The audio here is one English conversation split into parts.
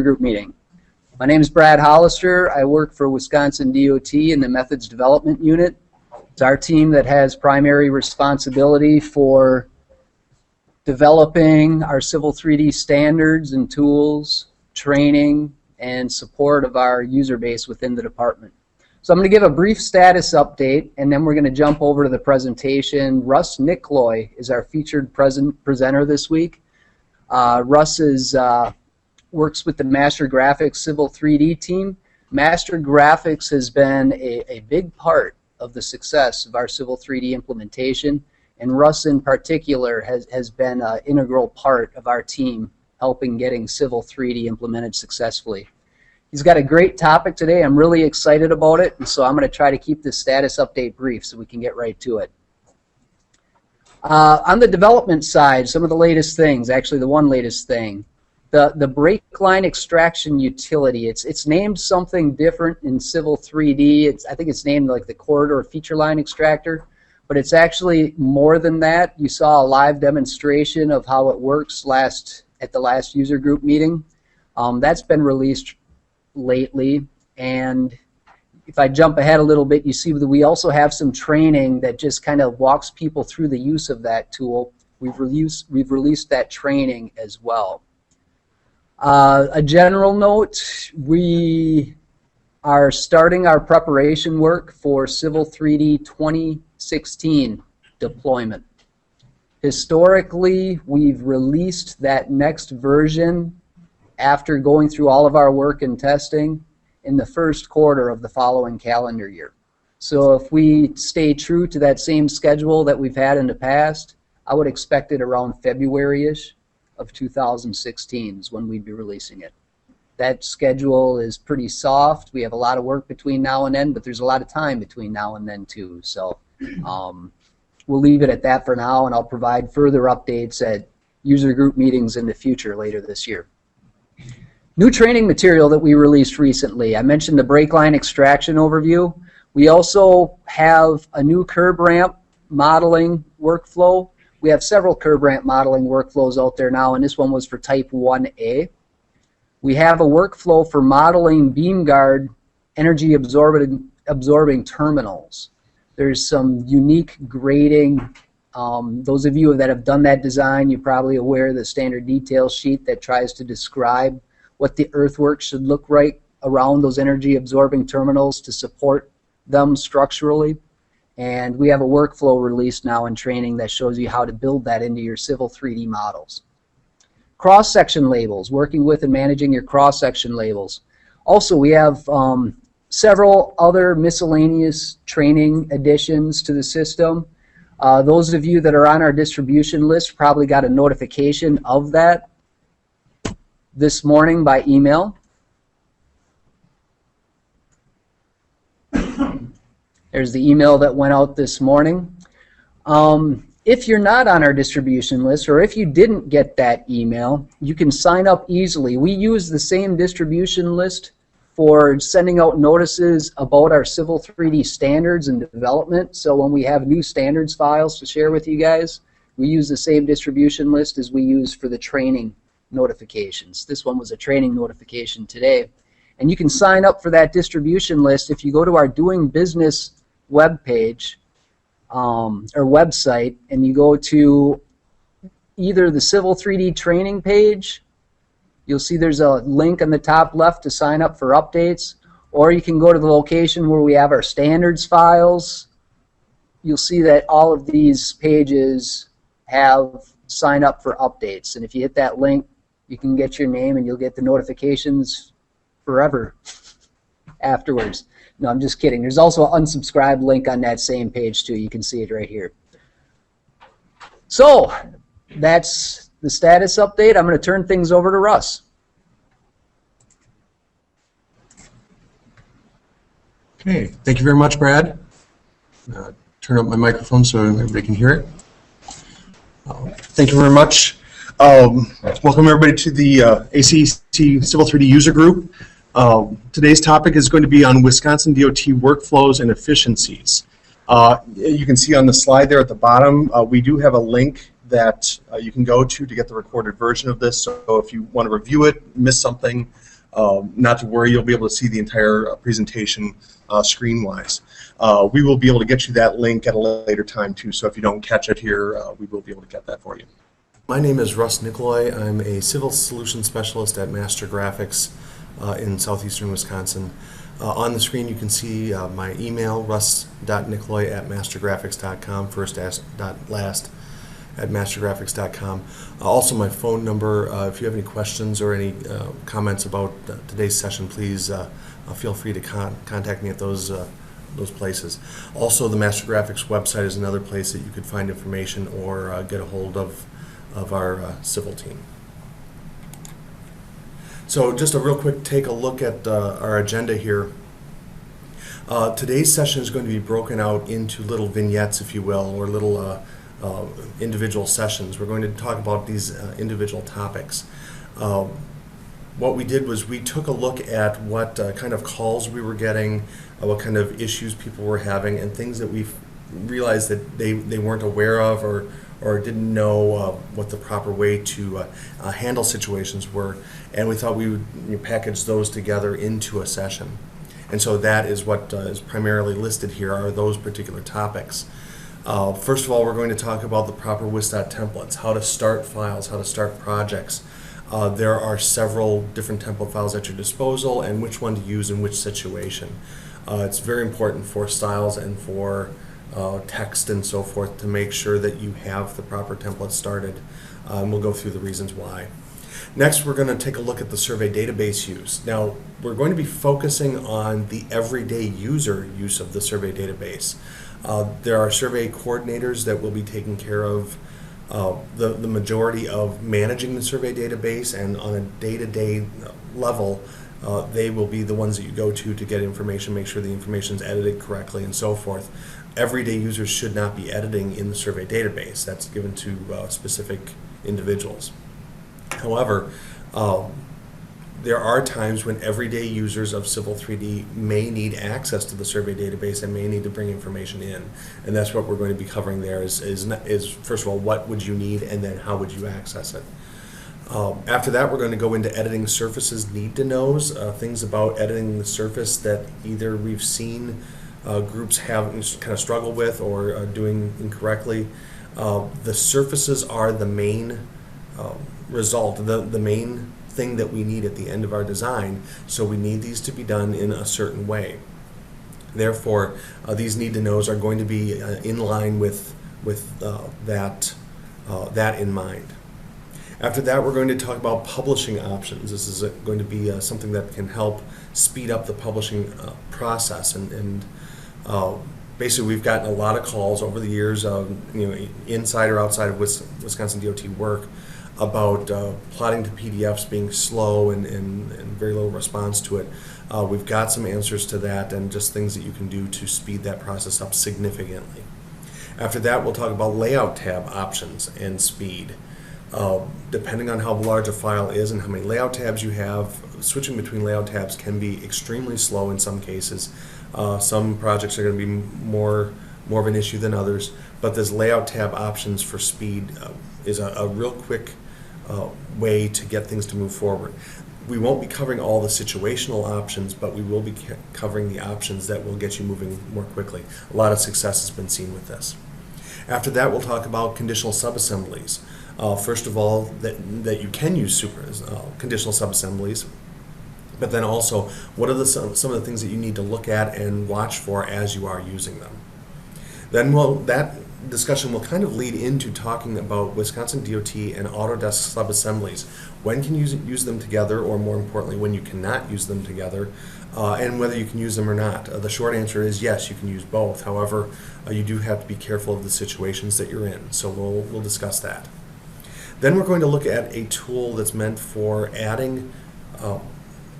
group meeting. My name is Brad Hollister. I work for Wisconsin DOT in the Methods Development Unit. It's our team that has primary responsibility for developing our Civil 3D standards and tools, training, and support of our user base within the department. So I'm going to give a brief status update, and then we're going to jump over to the presentation. Russ Nickloy is our featured presenter this week. Russ works with the Master Graphics Civil 3D team. Master Graphics has been a big part of the success of our Civil 3D implementation, and Russ in particular has been an integral part of our team helping getting Civil 3D implemented successfully. He's got a great topic today. I'm really excited about it, and so I'm going to try to keep this status update brief so we can get right to it. On the development side, some of the latest things, actually the one latest thing, the brake line extraction utility. It's named something different in Civil 3D. I think it's named like the corridor feature line extractor, but it's actually more than that. You saw a live demonstration of how it works at the last user group meeting. That's been released lately, and if I jump ahead a little bit, you see that we also have some training that just kind of walks people through the use of that tool. We've released that training as well. A general note, we are starting our preparation work for Civil 3D 2016 deployment. Historically, we've released that next version after going through all of our work and testing in the first quarter of the following calendar year. So if we stay true to that same schedule that we've had in the past, I would expect it around February-ish of 2016 is when we'd be releasing it. That schedule is pretty soft. We have a lot of work between now and then, but there's a lot of time between now and then too. So we'll leave it at that for now, and I'll provide further updates at user group meetings in the future later this year. New training material that we released recently. I mentioned the brake line extraction overview. We also have a new curb ramp modeling workflow. We have several curb ramp modeling workflows out there now, and this one was for type 1A. We have a workflow for modeling beam guard energy absorbing terminals. There's some unique grading. Those of you that have done that design, you're probably aware of the standard detail sheet that tries to describe what the earthwork should look like around those energy absorbing terminals to support them structurally. And we have a workflow released now in training that shows you how to build that into your Civil 3D models. Cross-section labels, working with and managing your cross-section labels. Also, we have several other miscellaneous training additions to the system. Those of you that are on our distribution list probably got a notification of that this morning by email. There's the email that went out this morning. If you're not on our distribution list, or if you didn't get that email, you can sign up easily. We use the same distribution list for sending out notices about our Civil 3D standards and development. So when we have new standards files to share with you guys, we use the same distribution list as we use for the training notifications. This one was a training notification today. And you can sign up for that distribution list if you go to our Doing Business webpage or website, and you go to either the Civil 3D training page. You'll see there's a link on the top left to sign up for updates, or you can go to the location where we have our standards files. You'll see that all of these pages have sign up for updates, and if you hit that link, you can get your name and you'll get the notifications forever afterwards. No, I'm just kidding. There's also an unsubscribe link on that same page too. You can see it right here. So that's the status update. I'm going to turn things over to Russ. Okay, thank you very much, Brad. Turn up my microphone so everybody can hear it. Thank you very much. Welcome everybody to the ACEC Civil 3D User Group. Today's topic is going to be on Wisconsin DOT workflows and efficiencies. You can see on the slide there at the bottom, we do have a link that you can go to get the recorded version of this. So if you want to review it, miss something, not to worry, you'll be able to see the entire presentation screen-wise. We will be able to get you that link at a later time too, so if you don't catch it here, we will be able to get that for you. My name is Russ Nicolai. I'm a Civil Solutions Specialist at Master Graphics in southeastern Wisconsin. On the screen you can see my email, russ.nicolai@mastergraphics.com, first.last at mastergraphics.com. Also my phone number. If you have any questions or any comments about today's session, please feel free to contact me at those places. Also, the Master Graphics website is another place that you could find information or get a hold of our civil team. So just a real quick take a look at our agenda here. Today's session is going to be broken out into little vignettes, if you will, or little individual sessions. We're going to talk about these individual topics. What we did was we took a look at what kind of calls we were getting, what kind of issues people were having, and things that we realized that they weren't aware of or didn't know what the proper way to handle situations were, and we thought we would package those together into a session. And so that is what is primarily listed here, are those particular topics. First of all, we're going to talk about the proper Wista templates, how to start files, how to start projects. There are several different template files at your disposal and which one to use in which situation. It's very important for styles and for text and so forth to make sure that you have the proper template started. We'll go through the reasons why. Next, we're going to take a look at the survey database use. Now, we're going to be focusing on the everyday user use of the survey database. There are survey coordinators that will be taking care of the majority of managing the survey database, and on a day-to-day level, they will be the ones that you go to get information, make sure the information is edited correctly, and so forth. Everyday users should not be editing in the survey database. That's given to specific individuals. However, there are times when everyday users of Civil 3D may need access to the survey database and may need to bring information in, and that's what we're going to be covering there. Is first of all, what would you need, and then how would you access it? After that, we're going to go into editing surfaces need-to-knows, things about editing the surface that either we've seen groups have kind of struggle with or doing incorrectly. The surfaces are the main result, the main thing that we need at the end of our design, so we need these to be done in a certain way. Therefore, these need-to-knows are going to be in line with that in mind. After that, we're going to talk about publishing options. This is going to be something that can help speed up the publishing process, and basically we've gotten a lot of calls over the years, inside or outside of Wisconsin DOT work, about plotting to PDFs being slow and very little response to it. We've got some answers to that and just things that you can do to speed that process up significantly. After that, we'll talk about layout tab options and speed. Depending on how large a file is and how many layout tabs you have, switching between layout tabs can be extremely slow in some cases. Some projects are going to be more of an issue than others, but this layout tab options for speed is a real quick way to get things to move forward. We won't be covering all the situational options, but we will be covering the options that will get you moving more quickly. A lot of success has been seen with this. After that, we'll talk about conditional subassemblies. First of all, that you can use conditional subassemblies, but then also what are some of the things that you need to look at and watch for as you are using them. Then that discussion will kind of lead into talking about Wisconsin DOT and Autodesk subassemblies. When can you use them together, or more importantly, when you cannot use them together, and whether you can use them or not. The short answer is yes, you can use both. However, you do have to be careful of the situations that you're in, so we'll discuss that. Then we're going to look at a tool that's meant for adding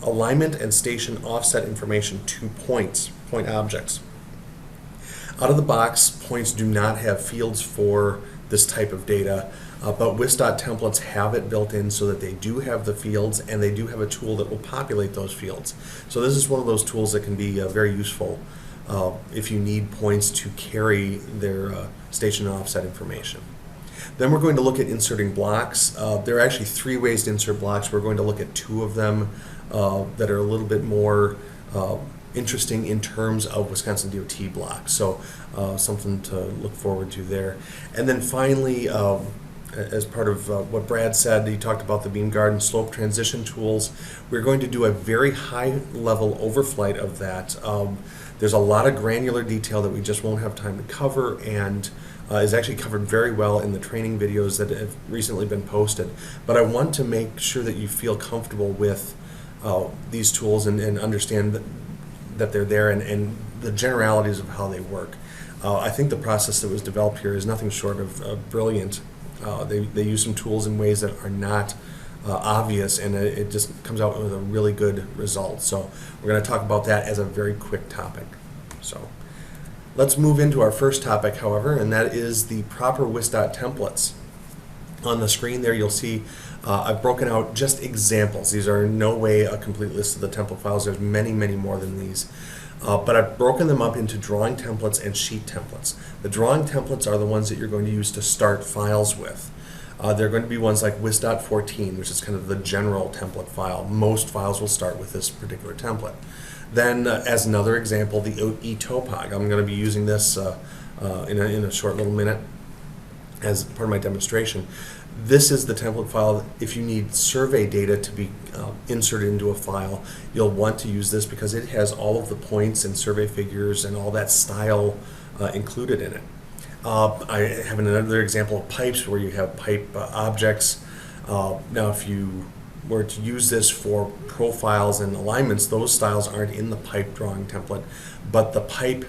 alignment and station offset information to point objects. Out of the box, points do not have fields for this type of data, but Wista Templates have it built in so that they do have the fields, and they do have a tool that will populate those fields. So this is one of those tools that can be very useful if you need points to carry their station and offset information. Then we're going to look at inserting blocks. There are actually 3 ways to insert blocks. We're going to look at 2 of them that are a little bit more interesting in terms of Wisconsin DOT blocks. So something to look forward to there. And then finally, as part of what Brad said, he talked about the beam guard and slope transition tools. We're going to do a very high level overflight of that. There's a lot of granular detail that we just won't have time to cover, and is actually covered very well in the training videos that have recently been posted. But I want to make sure that you feel comfortable with these tools and understand that they're there and the generalities of how they work. I think the process that was developed here is nothing short of brilliant. They use some tools in ways that are not obvious, and it just comes out with a really good result. So we're going to talk about that as a very quick topic. So let's move into our first topic, however, and that is the proper Wista templates. On the screen there you'll see I've broken out just examples. These are in no way a complete list of the template files. There's many, many more than these. But I've broken them up into drawing templates and sheet templates. The drawing templates are the ones that you're going to use to start files with. They're going to be ones like Wista 14, which is kind of the general template file. Most files will start with this particular template. Then, as another example, the eTopog. I'm going to be using this in a short little minute as part of my demonstration. This is the template file. If you need survey data to be inserted into a file, you'll want to use this because it has all of the points and survey figures and all that style included in it. I have another example of pipes where you have pipe objects. Now if you were to use this for profiles and alignments, those styles aren't in the pipe drawing template, but the pipe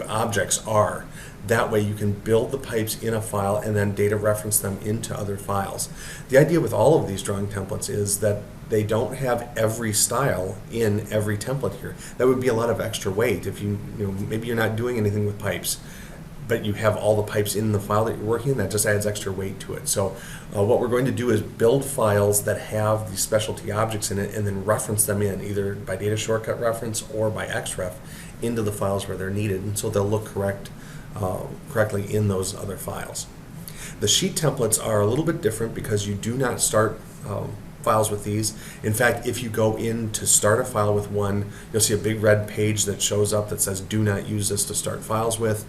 objects are. That way you can build the pipes in a file and then data reference them into other files. The idea with all of these drawing templates is that they don't have every style in every template here. That would be a lot of extra weight if maybe you're not doing anything with pipes, but you have all the pipes in the file that you're working in. That just adds extra weight to it. So what we're going to do is build files that have these specialty objects in it and then reference them in either by data shortcut reference or by xref into the files where they're needed, and so they'll look correctly in those other files. The sheet templates are a little bit different because you do not start files with these. In fact, if you go in to start a file with one, you'll see a big red page that shows up that says do not use this to start files with.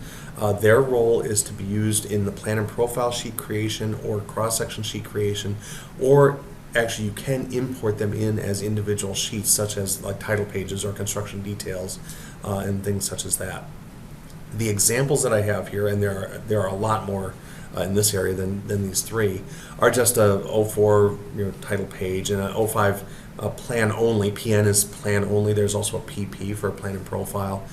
Their role is to be used in the plan and profile sheet creation or cross-section sheet creation, or actually you can import them in as individual sheets such as like title pages or construction details and things such as that. The examples that I have here, and there are a lot more in this area than these 3, are just a 04 title page and a 05 plan only. PN is plan only. There's also a PP for plan and profile,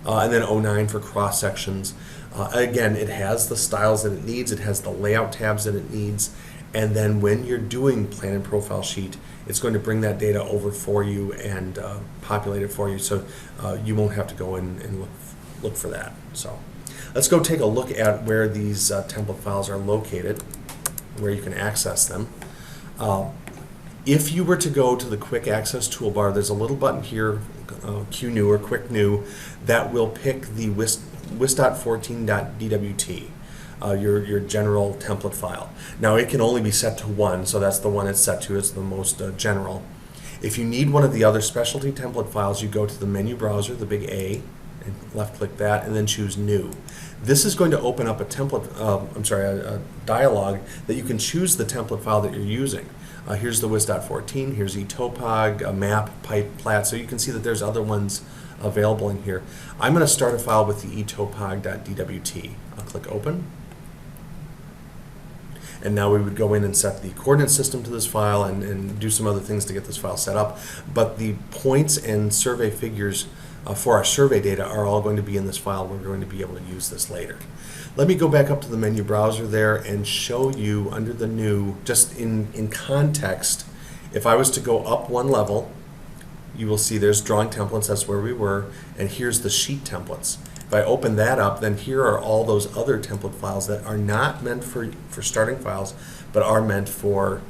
and then 09 for cross sections. Again, it has the styles that it needs. It has the layout tabs that it needs, and then when you're doing plan and profile sheet, it's going to bring that data over for you and populate it for you, so you won't have to go in and look for that. So let's go take a look at where these template files are located, where you can access them. If you were to go to the quick access toolbar, there's a little button here, Q New or Quick New, that will pick the wist.14.dwt, your general template file. Now it can only be set to 1, so that's the one it's set to. It's the most general. If you need one of the other specialty template files, you go to the menu browser, the big A, and left click that and then choose New. This is going to open up a template, a dialog that you can choose the template file that you're using. Here's the Wist.14, here's eTopog, a map, pipe, plat, so you can see that there's other ones available in here. I'm going to start a file with the eTopog.dwt. I'll click Open. And now we would go in and set the coordinate system to this file and do some other things to get this file set up. But the points and survey figures for our survey data are all going to be in this file. We're going to be able to use this later. Let me go back up to the menu browser there and show you under the new, just in context, if I was to go up one level, you will see there's drawing templates, that's where we were, and here's the sheet templates. If I open that up, then here are all those other template files that are not meant for starting files, but are meant for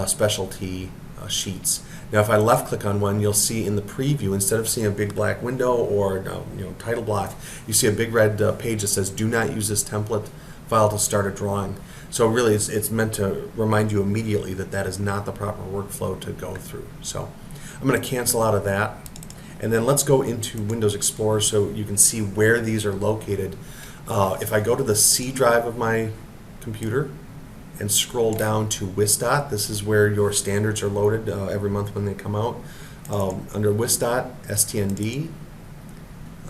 specialty sheets. Now if I left click on one, you'll see in the preview, instead of seeing a big black window or title block, you see a big red page that says do not use this template file to start a drawing. So really, it's meant to remind you immediately that that is not the proper workflow to go through. So I'm going to cancel out of that. And then let's go into Windows Explorer so you can see where these are located. If I go to the C drive of my computer and scroll down to Wista, this is where your standards are loaded every month when they come out. Under Wista, STND,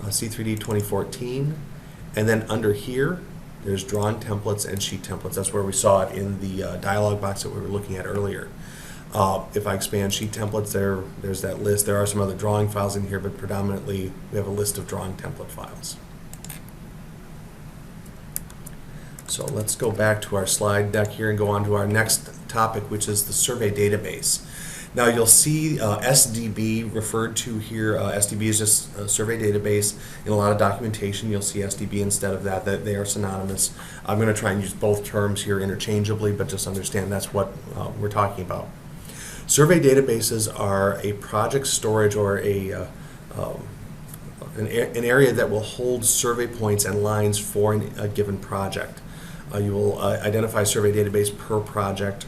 C3D 2014, and then under here, there's drawing templates and sheet templates. That's where we saw it in the dialog box that we were looking at earlier. If I expand sheet templates, there's that list. There are some other drawing files in here, but predominantly we have a list of drawing template files. So let's go back to our slide deck here and go on to our next topic, which is the survey database. Now you'll see SDB referred to here. SDB is just a survey database. In a lot of documentation, you'll see SDB instead of that. They are synonymous. I'm going to try and use both terms here interchangeably, but just understand that's what we're talking about. Survey databases are a project storage or an area that will hold survey points and lines for a given project. You will identify a survey database per project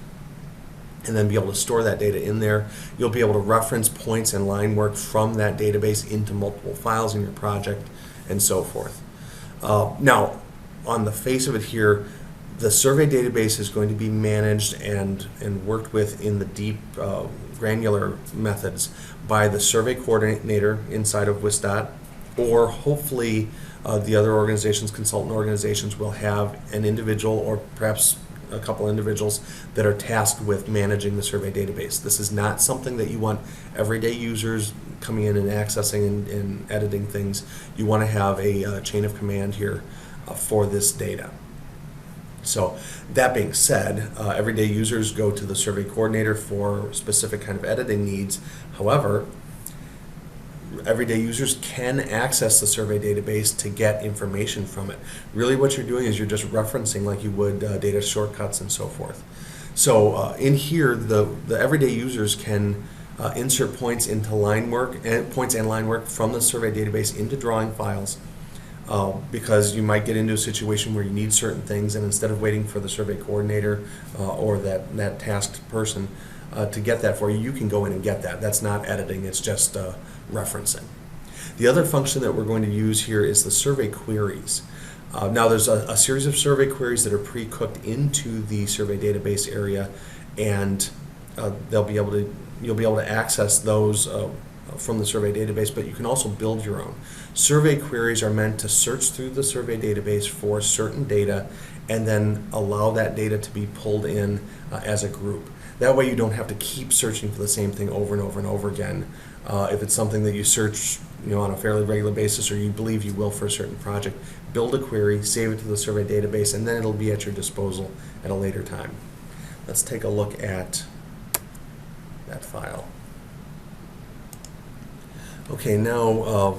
and then be able to store that data in there. You'll be able to reference points and line work from that database into multiple files in your project and so forth. Now, on the face of it here, the survey database is going to be managed and worked with in the deep granular methods by the survey coordinator inside of Wista, or hopefully the other organizations, consultant organizations, will have an individual or perhaps a couple individuals that are tasked with managing the survey database. This is not something that you want everyday users coming in and accessing and editing things. You want to have a chain of command here for this data. So that being said, everyday users go to the survey coordinator for specific kind of editing needs. However, everyday users can access the survey database to get information from it. Really what you're doing is you're just referencing like you would data shortcuts and so forth. So in here, the everyday users can insert points into line work and points and line work from the survey database into drawing files. Because you might get into a situation where you need certain things, and instead of waiting for the survey coordinator or that tasked person to get that for you, you can go in and get that. That's not editing, it's just referencing. The other function that we're going to use here is the survey queries. Now there's a series of survey queries that are pre-cooked into the survey database area, and you'll be able to access those from the survey database, but you can also build your own. Survey queries are meant to search through the survey database for certain data and then allow that data to be pulled in as a group. That way you don't have to keep searching for the same thing over and over and over again. If it's something that you search on a fairly regular basis, or you believe you will for a certain project, build a query, save it to the survey database, and then it'll be at your disposal at a later time. Let's take a look at that file. Okay, now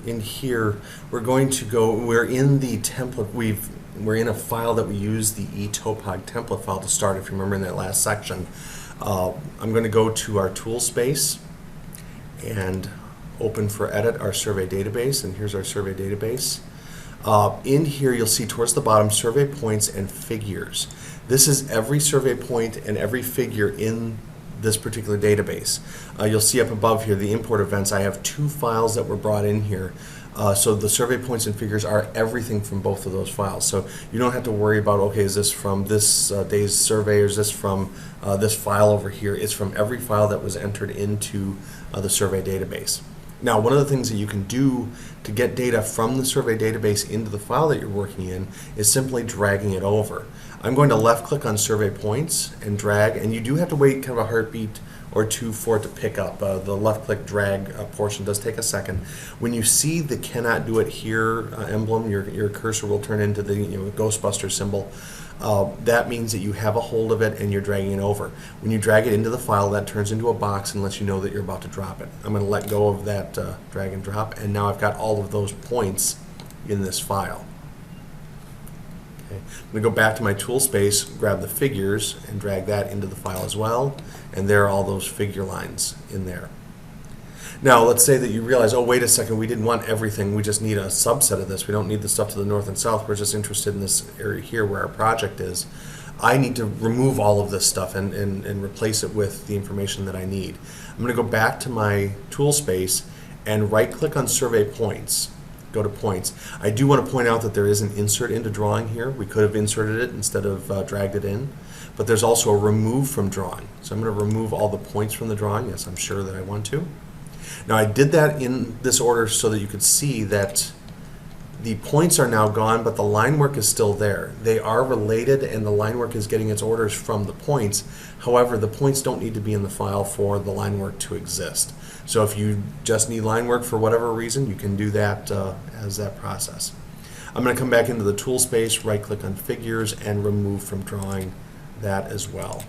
in here we're in the template, we're in a file that we use the etopog template file to start, if you remember in that last section. I'm going to go to our tool space and open for edit our survey database, and here's our survey database. In here you'll see towards the bottom survey points and figures. This is every survey point and every figure in this particular database. You'll see up above here the import events. I have 2 files that were brought in here. So the survey points and figures are everything from both of those files. So you don't have to worry about, okay, is this from this day's survey, or is this from this file over here? It's from every file that was entered into the survey database. Now, one of the things that you can do to get data from the survey database into the file that you're working in is simply dragging it over. I'm going to left click on survey points and drag, and you do have to wait kind of a heartbeat or two for it to pick up. The left click drag portion does take a second. When you see the cannot do it here emblem, your cursor will turn into the Ghostbuster symbol. That means that you have a hold of it and you're dragging it over. When you drag it into the file, that turns into a box and lets you know that you're about to drop it. I'm going to let go of that drag and drop, and now I've got all of those points in this file. Okay. I'm going to go back to my tool space, grab the figures, and drag that into the file as well, and there are all those figure lines in there. Now, let's say that you realize, oh, wait a second, we didn't want everything. We just need a subset of this. We don't need the stuff to the north and south. We're just interested in this area here where our project is. I need to remove all of this stuff and replace it with the information that I need. I'm going to go back to my tool space and right-click on Survey Points. Go to Points. I do want to point out that there is an Insert into Drawing here. We could have inserted it instead of dragged it in. But there's also a Remove from Drawing. So I'm going to remove all the points from the drawing. Yes, I'm sure that I want to. Now, I did that in this order so that you could see that the points are now gone, but the line work is still there. They are related, and the line work is getting its orders from the points. However, the points don't need to be in the file for the line work to exist. So if you just need line work for whatever reason, you can do that as that process. I'm going to come back into the tool space, right-click on Figures, and remove from drawing that as well.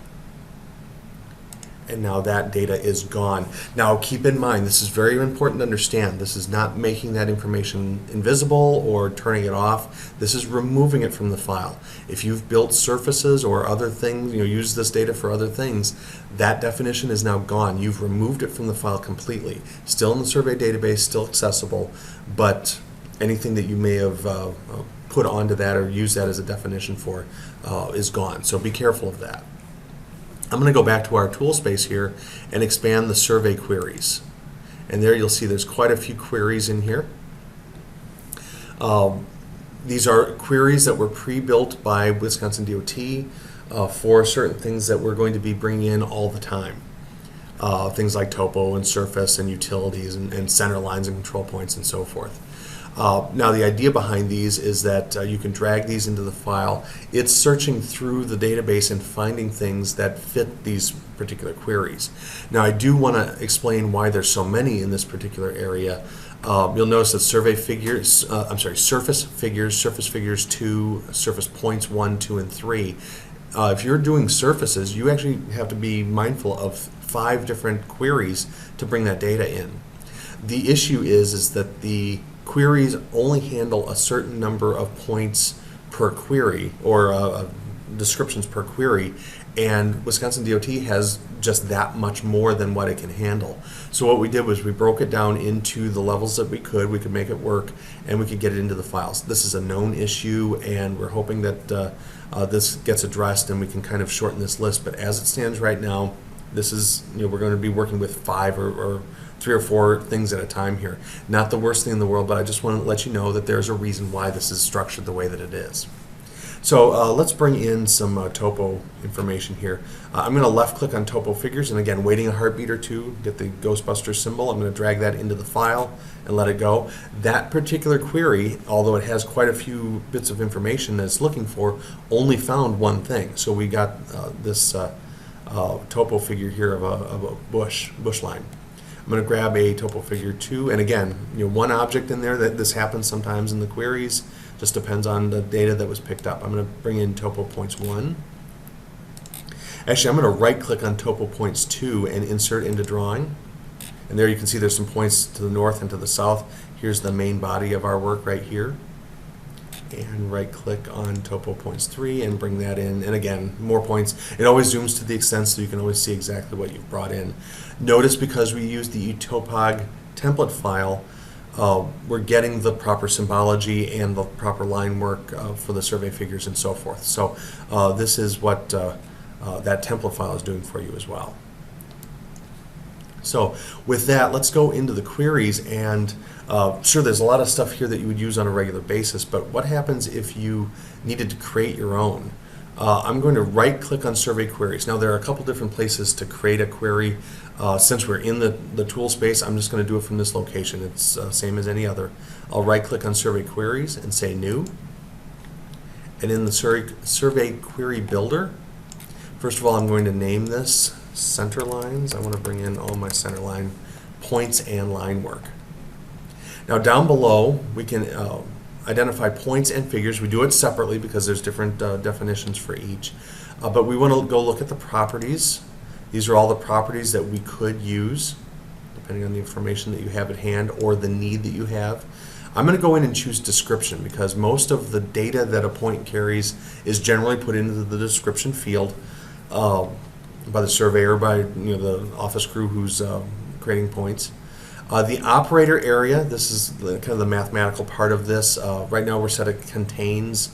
And now that data is gone. Now keep in mind, this is very important to understand. This is not making that information invisible or turning it off. This is removing it from the file. If you've built surfaces or other things, use this data for other things, that definition is now gone. You've removed it from the file completely. Still in the survey database, still accessible, but anything that you may have put onto that or used that as a definition for is gone. So be careful of that. I'm going to go back to our tool space here and expand the survey queries. And there you'll see there's quite a few queries in here. These are queries that were pre-built by Wisconsin DOT for certain things that we're going to be bringing in all the time. Things like topo and surface and utilities and center lines and control points and so forth. Now the idea behind these is that you can drag these into the file. It's searching through the database and finding things that fit these particular queries. Now I do want to explain why there's so many in this particular area. You'll notice that surface figures 2, surface points 1, 2, and 3. If you're doing surfaces, you actually have to be mindful of 5 different queries to bring that data in. The issue is that the queries only handle a certain number of points per query or descriptions per query, and Wisconsin DOT has just that much more than what it can handle. So what we did was we broke it down into the levels that we could make it work, and we could get it into the files. This is a known issue, and we're hoping that this gets addressed and we can kind of shorten this list. But as it stands right now, this is, we're going to be working with 5 or 3 or 4 things at a time here. Not the worst thing in the world, but I just want to let you know that there's a reason why this is structured the way that it is. So let's bring in some topo information here. I'm going to left click on topo figures, and again, waiting a heartbeat or two, get the Ghostbusters symbol. I'm going to drag that into the file and let it go. That particular query, although it has quite a few bits of information that it's looking for, only found one thing. So we got this topo figure here of a bush line. I'm going to grab a topo figure 2, and again, one object in there. That this happens sometimes in the queries. Just depends on the data that was picked up. I'm going to bring in topo points 1. Actually, I'm going to right click on topo points 2 and insert into drawing. And there you can see there's some points to the north and to the south. Here's the main body of our work right here. And right click on topo points 3 and bring that in. And again, more points. It always zooms to the extent so you can always see exactly what you've brought in. Notice because we use the topog template file, we're getting the proper symbology and the proper line work for the survey figures and so forth. So this is what that template file is doing for you as well. So with that, let's go into the queries, and sure, there's a lot of stuff here that you would use on a regular basis, but what happens if you needed to create your own? I'm going to right click on survey queries. Now there are a couple different places to create a query. Since we're in the tool space, I'm just going to do it from this location. It's same as any other. I'll right click on survey queries and say new. And in the survey query builder, first of all, I'm going to name this center lines. I want to bring in all my center line points and line work. Now down below, we can identify points and figures. We do it separately because there's different definitions for each. But we want to go look at the properties. These are all the properties that we could use, depending on the information that you have at hand or the need that you have. I'm going to go in and choose description because most of the data that a point carries is generally put into the description field by the surveyor, by the office crew who's creating points. The operator area, this is kind of the mathematical part of this. Right now we're set at contains,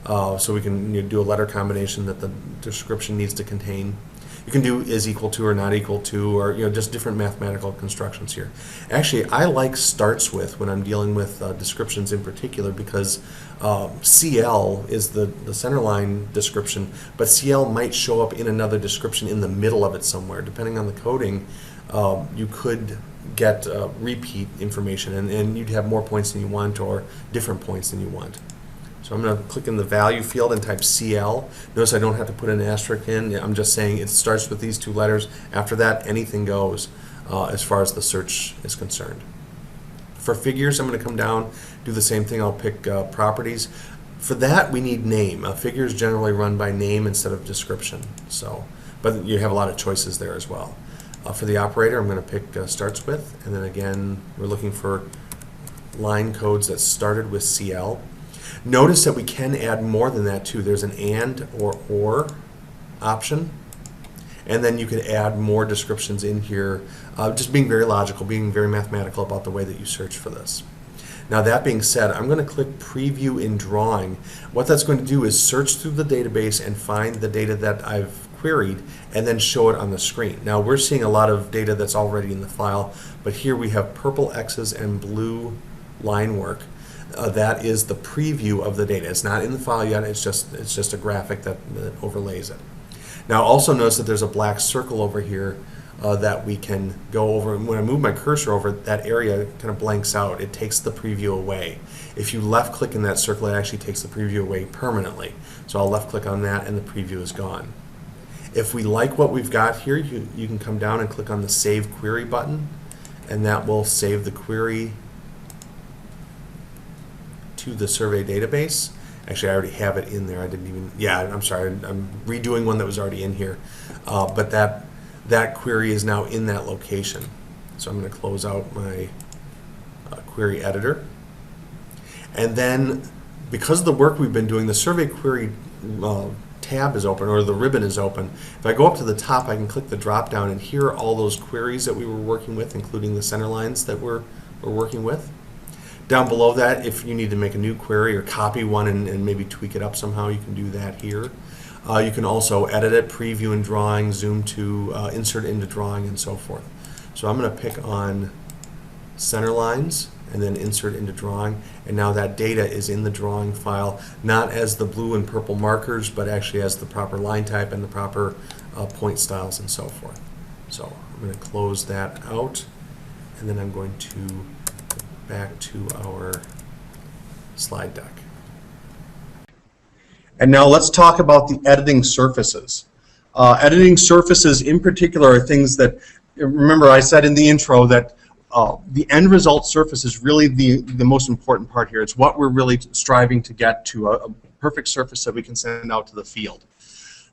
so we can do a letter combination that the description needs to contain. You can do is equal to or not equal to, or just different mathematical constructions here. Actually, I like starts with when I'm dealing with descriptions in particular, because CL is the centerline description, but CL might show up in another description in the middle of it somewhere. Depending on the coding, you could get repeat information, and you'd have more points than you want or different points than you want. So I'm going to click in the value field and type CL. Notice I don't have to put an asterisk in. I'm just saying it starts with these two letters. After that, anything goes as far as the search is concerned. For figures, I'm going to come down, do the same thing. I'll pick properties. For that, we need name. Figures generally run by name instead of description. But you have a lot of choices there as well. For the operator, I'm going to pick starts with, and then again, we're looking for line codes that started with CL. Notice that we can add more than that too. There's an and or option, and then you could add more descriptions in here, just being very logical, being very mathematical about the way that you search for this. Now that being said, I'm going to click preview in drawing. What that's going to do is search through the database and find the data that I've queried and then show it on the screen. Now we're seeing a lot of data that's already in the file, but here we have purple X's and blue line work. That is the preview of the data. It's not in the file yet, it's just a graphic that overlays it. Now also notice that there's a black circle over here that we can go over. And when I move my cursor over, that area kind of blanks out. It takes the preview away. If you left click in that circle, it actually takes the preview away permanently. So I'll left click on that and the preview is gone. If we like what we've got here, you can come down and click on the Save Query button, and that will save the query to the survey database. Actually, I already have it in there. I didn't even, yeah, I'm sorry, I'm redoing one that was already in here. But that query is now in that location. So I'm going to close out my query editor. And then, because of the work we've been doing, the survey query tab is open, or the ribbon is open. If I go up to the top, I can click the drop down, and here are all those queries that we were working with, including the center lines that we're working with. Down below that, if you need to make a new query or copy one and maybe tweak it up somehow, you can do that here. You can also edit it, preview in drawing, zoom to, insert into drawing, and so forth. So I'm going to pick on center lines and then insert into drawing, and now that data is in the drawing file, not as the blue and purple markers, but actually as the proper line type and the proper point styles and so forth. So I'm going to close that out, and then I'm going to back to our slide deck. And now let's talk about the editing surfaces. Editing surfaces in particular are things that, remember I said in the intro that the end result surface is really the most important part here. It's what we're really striving to get to, a perfect surface that we can send out to the field.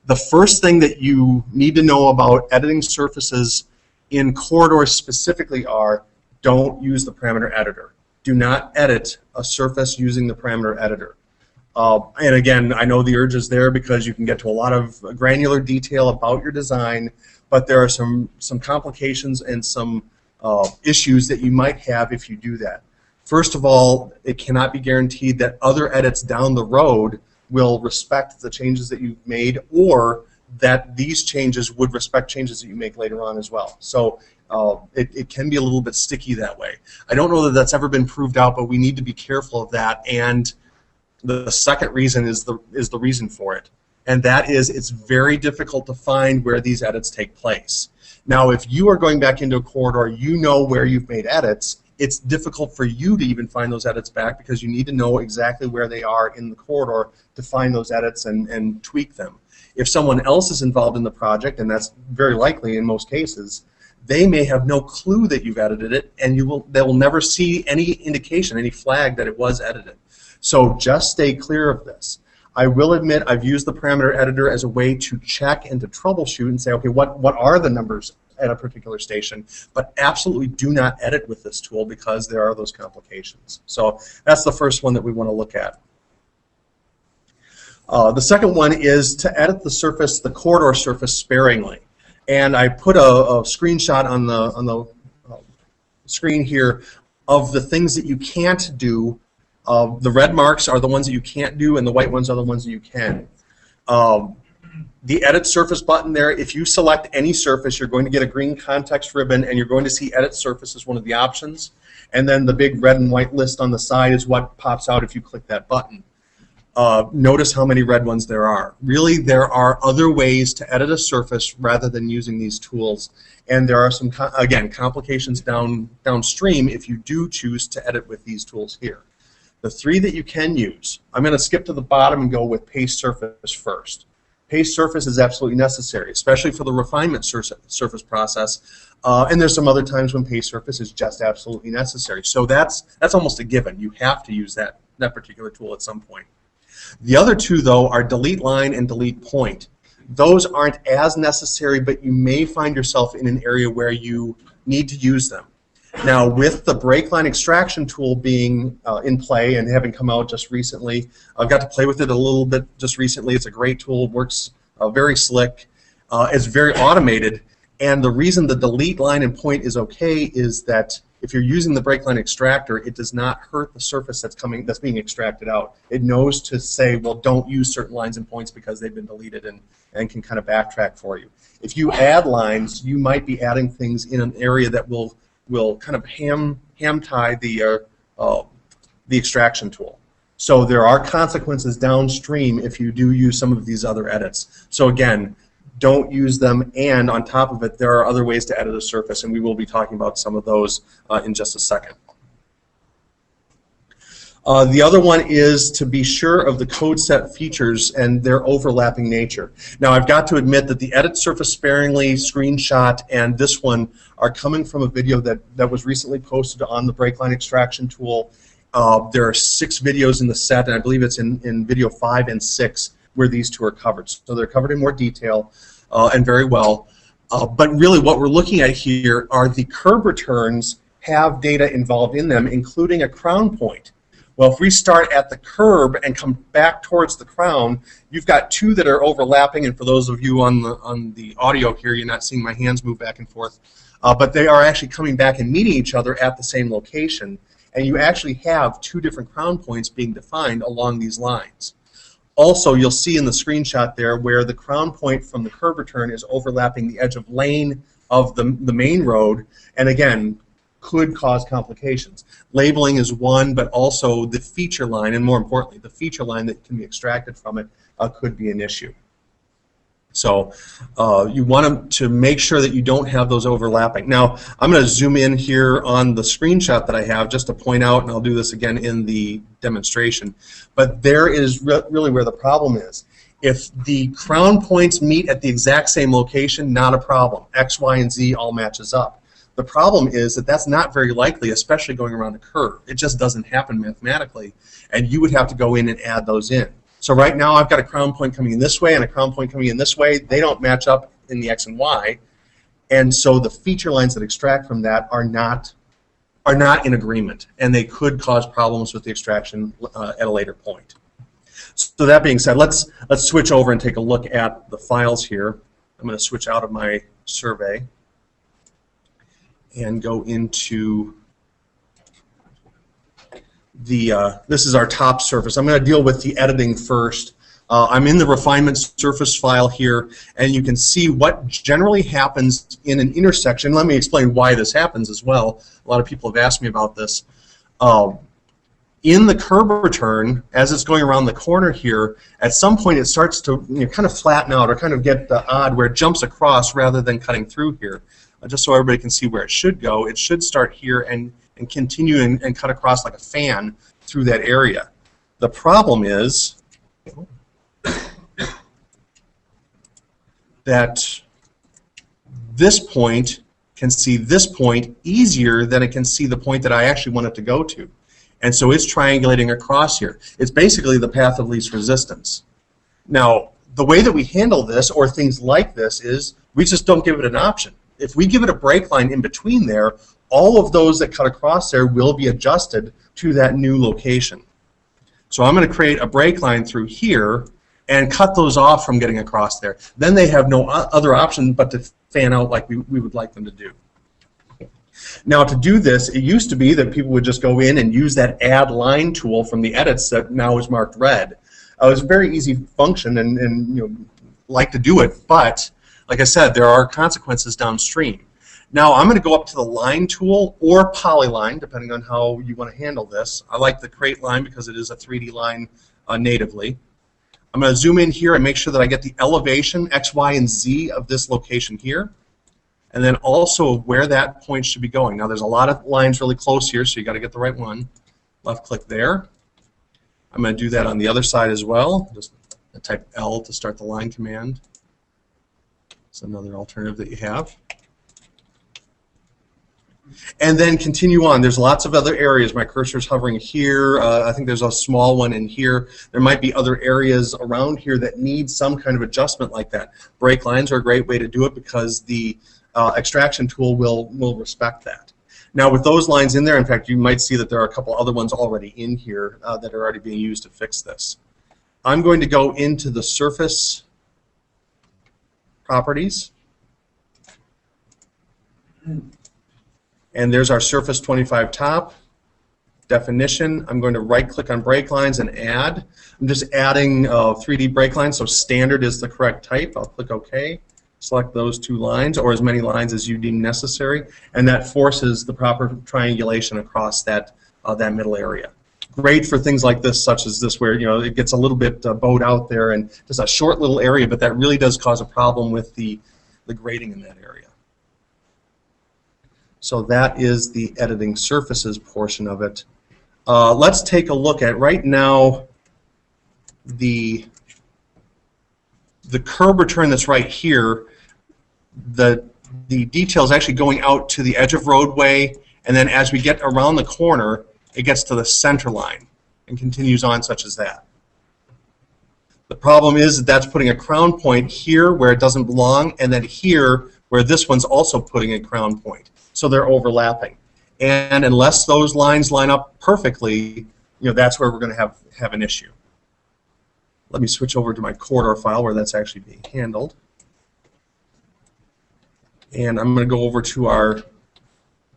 The first thing that you need to know about editing surfaces in corridors specifically are, don't use the parameter editor. Do not edit a surface using the parameter editor. And again, I know the urge is there because you can get to a lot of granular detail about your design, but there are some complications and some issues that you might have if you do that. First of all, it cannot be guaranteed that other edits down the road will respect the changes that you've made, or that these changes would respect changes that you make later on as well. So it can be a little bit sticky that way. I don't know that that's ever been proved out, but we need to be careful of that. And the second reason is the reason for it, and that is it's very difficult to find where these edits take place. Now, if you are going back into a corridor, you know where you've made edits. It's difficult for you to even find those edits back because you need to know exactly where they are in the corridor to find those edits and tweak them. If someone else is involved in the project, and that's very likely in most cases, they may have no clue that you've edited it, and they will never see any indication, any flag that it was edited. So just stay clear of this. I will admit I've used the parameter editor as a way to check and to troubleshoot and say, okay, what are the numbers at a particular station? But absolutely do not edit with this tool because there are those complications. So that's the first one that we want to look at. The second one is to edit the surface, the corridor surface, sparingly. And I put a screenshot on the screen here of the things that you can't do. The red marks are the ones that you can't do, and the white ones are the ones that you can. The Edit Surface button there, if you select any surface, you're going to get a green context ribbon, and you're going to see Edit Surface as one of the options. And then the big red and white list on the side is what pops out if you click that button. Notice how many red ones there are. Really, there are other ways to edit a surface rather than using these tools. And there are some, again, complications downstream if you do choose to edit with these tools here. The three that you can use, I'm going to skip to the bottom and go with Paste Surface first. Paste Surface is absolutely necessary, especially for the refinement surface process. And there's some other times when Paste Surface is just absolutely necessary. So that's almost a given. You have to use that particular tool at some point. The other two, though, are Delete Line and Delete Point. Those aren't as necessary, but you may find yourself in an area where you need to use them. Now, with the Break Line Extraction tool being in play and having come out just recently, I've got to play with it a little bit just recently. It's a great tool, works very slick, it's very automated, and the reason the Delete Line and Point is okay is that if you're using the Break Line Extractor, it does not hurt the surface that's being extracted out. It knows to say, well, don't use certain lines and points because they've been deleted, and can kind of backtrack for you. If you add lines, you might be adding things in an area that will kind of ham tie the extraction tool. So there are consequences downstream if you do use some of these other edits. So again, don't use them, and on top of it, there are other ways to edit a surface, and we will be talking about some of those in just a second. The other one is to be sure of the code set features and their overlapping nature. Now, I've got to admit that the Edit Surface Sparingly screenshot and this one are coming from a video that was recently posted on the Break Line Extraction tool. There are 6 videos in the set, and I believe it's in video 5 and 6 where these two are covered. So they're covered in more detail and very well. But really what we're looking at here are the curb returns have data involved in them, including a crown point. Well, if we start at the curb and come back towards the crown, you've got 2 that are overlapping, and for those of you on the audio here, you're not seeing my hands move back and forth, but they are actually coming back and meeting each other at the same location, and you actually have 2 different crown points being defined along these lines. Also, you'll see in the screenshot there where the crown point from the curb return is overlapping the edge of lane of the main road, and again, could cause complications. Labeling is one, but also the feature line, and more importantly, the feature line that can be extracted from it could be an issue. So you want to make sure that you don't have those overlapping. Now, I'm going to zoom in here on the screenshot that I have just to point out, and I'll do this again in the demonstration, but there is really where the problem is. If the crown points meet at the exact same location, not a problem. X, Y, and Z all matches up. The problem is that that's not very likely, especially going around a curve. It just doesn't happen mathematically, and you would have to go in and add those in. So right now I've got a crown point coming in this way and a crown point coming in this way. They don't match up in the X and Y, and so the feature lines that extract from that are not in agreement, and they could cause problems with the extraction at a later point. So that being said, let's switch over and take a look at the files here. I'm going to switch out of my survey and go into the, this is our top surface. I'm going to deal with the editing first. I'm in the refinement surface file here, and you can see what generally happens in an intersection. Let me explain why this happens as well. A lot of people have asked me about this. In the curb return, as it's going around the corner here, at some point it starts to kind of flatten out or kind of get odd where it jumps across rather than cutting through here. Just so everybody can see where it should go, it should start here and continue and cut across like a fan through that area. The problem is that this point can see this point easier than it can see the point that I actually want it to go to. And so it's triangulating across here. It's basically the path of least resistance. Now, the way that we handle this, or things like this, is we just don't give it an option. If we give it a break line in between there, all of those that cut across there will be adjusted to that new location. So I'm going to create a break line through here and cut those off from getting across there. Then they have no other option but to fan out like we would like them to do. Now to do this, it used to be that people would just go in and use that add line tool from the edits that now is marked red. It was a very easy function and you know, like to do it, but like I said, there are consequences downstream. Now I'm going to go up to the line tool or polyline, depending on how you want to handle this. I like the create line because it is a 3D line natively. I'm going to zoom in here and make sure that I get the elevation, X, Y, and Z of this location here, and then also where that point should be going. Now there's a lot of lines really close here, so you got to get the right one. Left click there. I'm going to do that on the other side as well. Just type L to start the line command. It's another alternative that you have. And then continue on. There's lots of other areas. My cursor's hovering here. I think there's a small one in here. There might be other areas around here that need some kind of adjustment like that. Break lines are a great way to do it because the extraction tool will respect that. Now with those lines in there, in fact, you might see that there are a couple other ones already in here that are already being used to fix this. I'm going to go into the surface properties. And there's our surface 25 top definition. I'm going to right click on break lines and add. I'm just adding 3D break lines, so standard is the correct type. I'll click OK. Select those two lines or as many lines as you deem necessary, and that forces the proper triangulation across that middle area. Great for things like this, such as this, where you know it gets a little bit bowed out there and just a short little area, but that really does cause a problem with the grading in that area. So that is the editing surfaces portion of it. Let's take a look at right now the curb return that's right here. The detail is actually going out to the edge of roadway, and then as we get around the corner, it gets to the center line and continues on such as that. The problem is that that's putting a crown point here where it doesn't belong, and then here where this one's also putting a crown point. So they're overlapping. And unless those lines line up perfectly, you know, that's where we're going to have an issue. Let me switch over to my corridor file where that's actually being handled. And I'm going to go over to our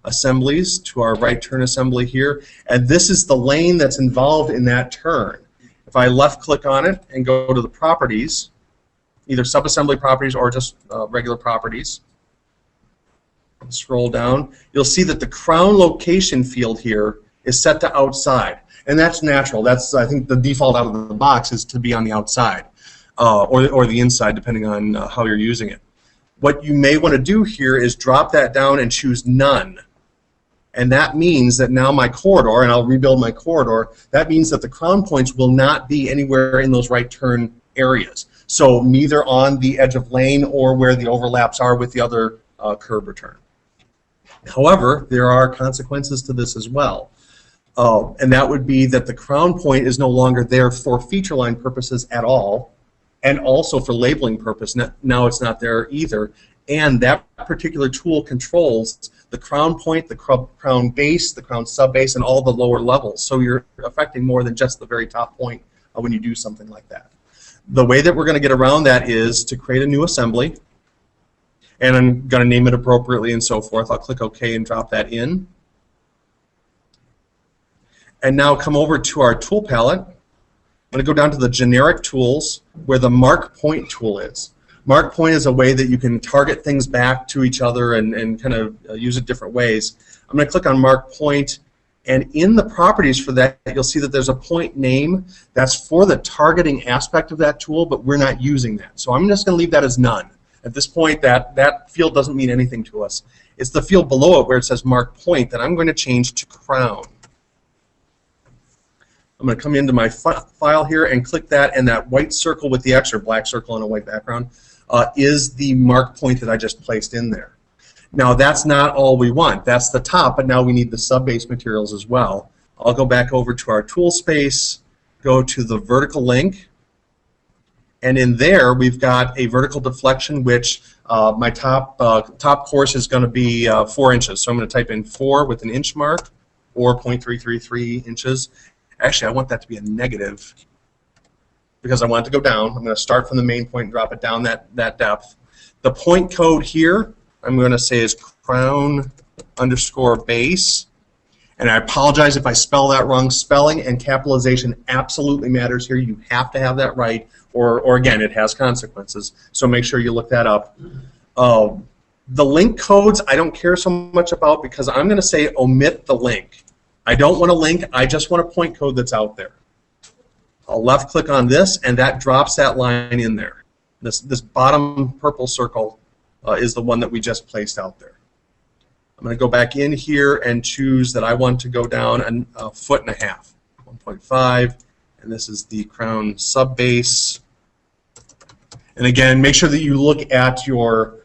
assemblies, to our right turn assembly here. And this is the lane that's involved in that turn. If I left click on it and go to the properties, either subassembly properties or just regular properties, scroll down, you'll see that the crown location field here is set to outside. And that's natural. That's, I think, the default out of the box is to be on the outside or the inside, depending on how you're using it. What you may want to do here is drop that down and choose none. And that means that now my corridor, and I'll rebuild my corridor, that means that the crown points will not be anywhere in those right turn areas. So neither on the edge of lane or where the overlaps are with the other curb return. However, there are consequences to this as well. And that would be that the crown point is no longer there for feature line purposes at all, and also for labeling purpose. Now it's not there either. And that particular tool controls the crown point, the crown base, the crown sub base, and all the lower levels. So you're affecting more than just the very top point when you do something like that. The way that we're going to get around that is to create a new assembly. And I'm going to name it appropriately and so forth. I'll click OK and drop that in. And now come over to our tool palette. I'm going to go down to the generic tools where the mark point tool is. Mark point is a way that you can target things back to each other and kind of use it different ways. I'm going to click on mark point, and in the properties for that, you'll see that there's a point name. That's for the targeting aspect of that tool, but we're not using that. So I'm just going to leave that as none. At this point, that field doesn't mean anything to us. It's the field below it where it says mark point that I'm going to change to crown. I'm going to come into my file here and click that, and that white circle with the X, or black circle on a white background, is the mark point that I just placed in there. Now that's not all we want. That's the top, but now we need the sub-base materials as well. I'll go back over to our tool space, go to the vertical link, and in there we've got a vertical deflection, which my top course is going to be 4 inches. So I'm going to type in 4 with an inch mark, or 0.333 inches. Actually, I want that to be a negative because I want it to go down. I'm going to start from the main point and drop it down that depth. The point code here, I'm going to say is crown underscore base. And I apologize if I spell that wrong. Spelling and capitalization absolutely matters here. You have to have that right, or again, it has consequences. So make sure you look that up. The link codes I don't care so much about because I'm going to say omit the link. I don't want a link. I just want a point code that's out there. I'll left click on this, and that drops that line in there. This bottom purple circle is the one that we just placed out there. I'm going to go back in here and choose that I want to go down a 1.5 feet, 1.5, and this is the crown sub base. And again, make sure that you look at your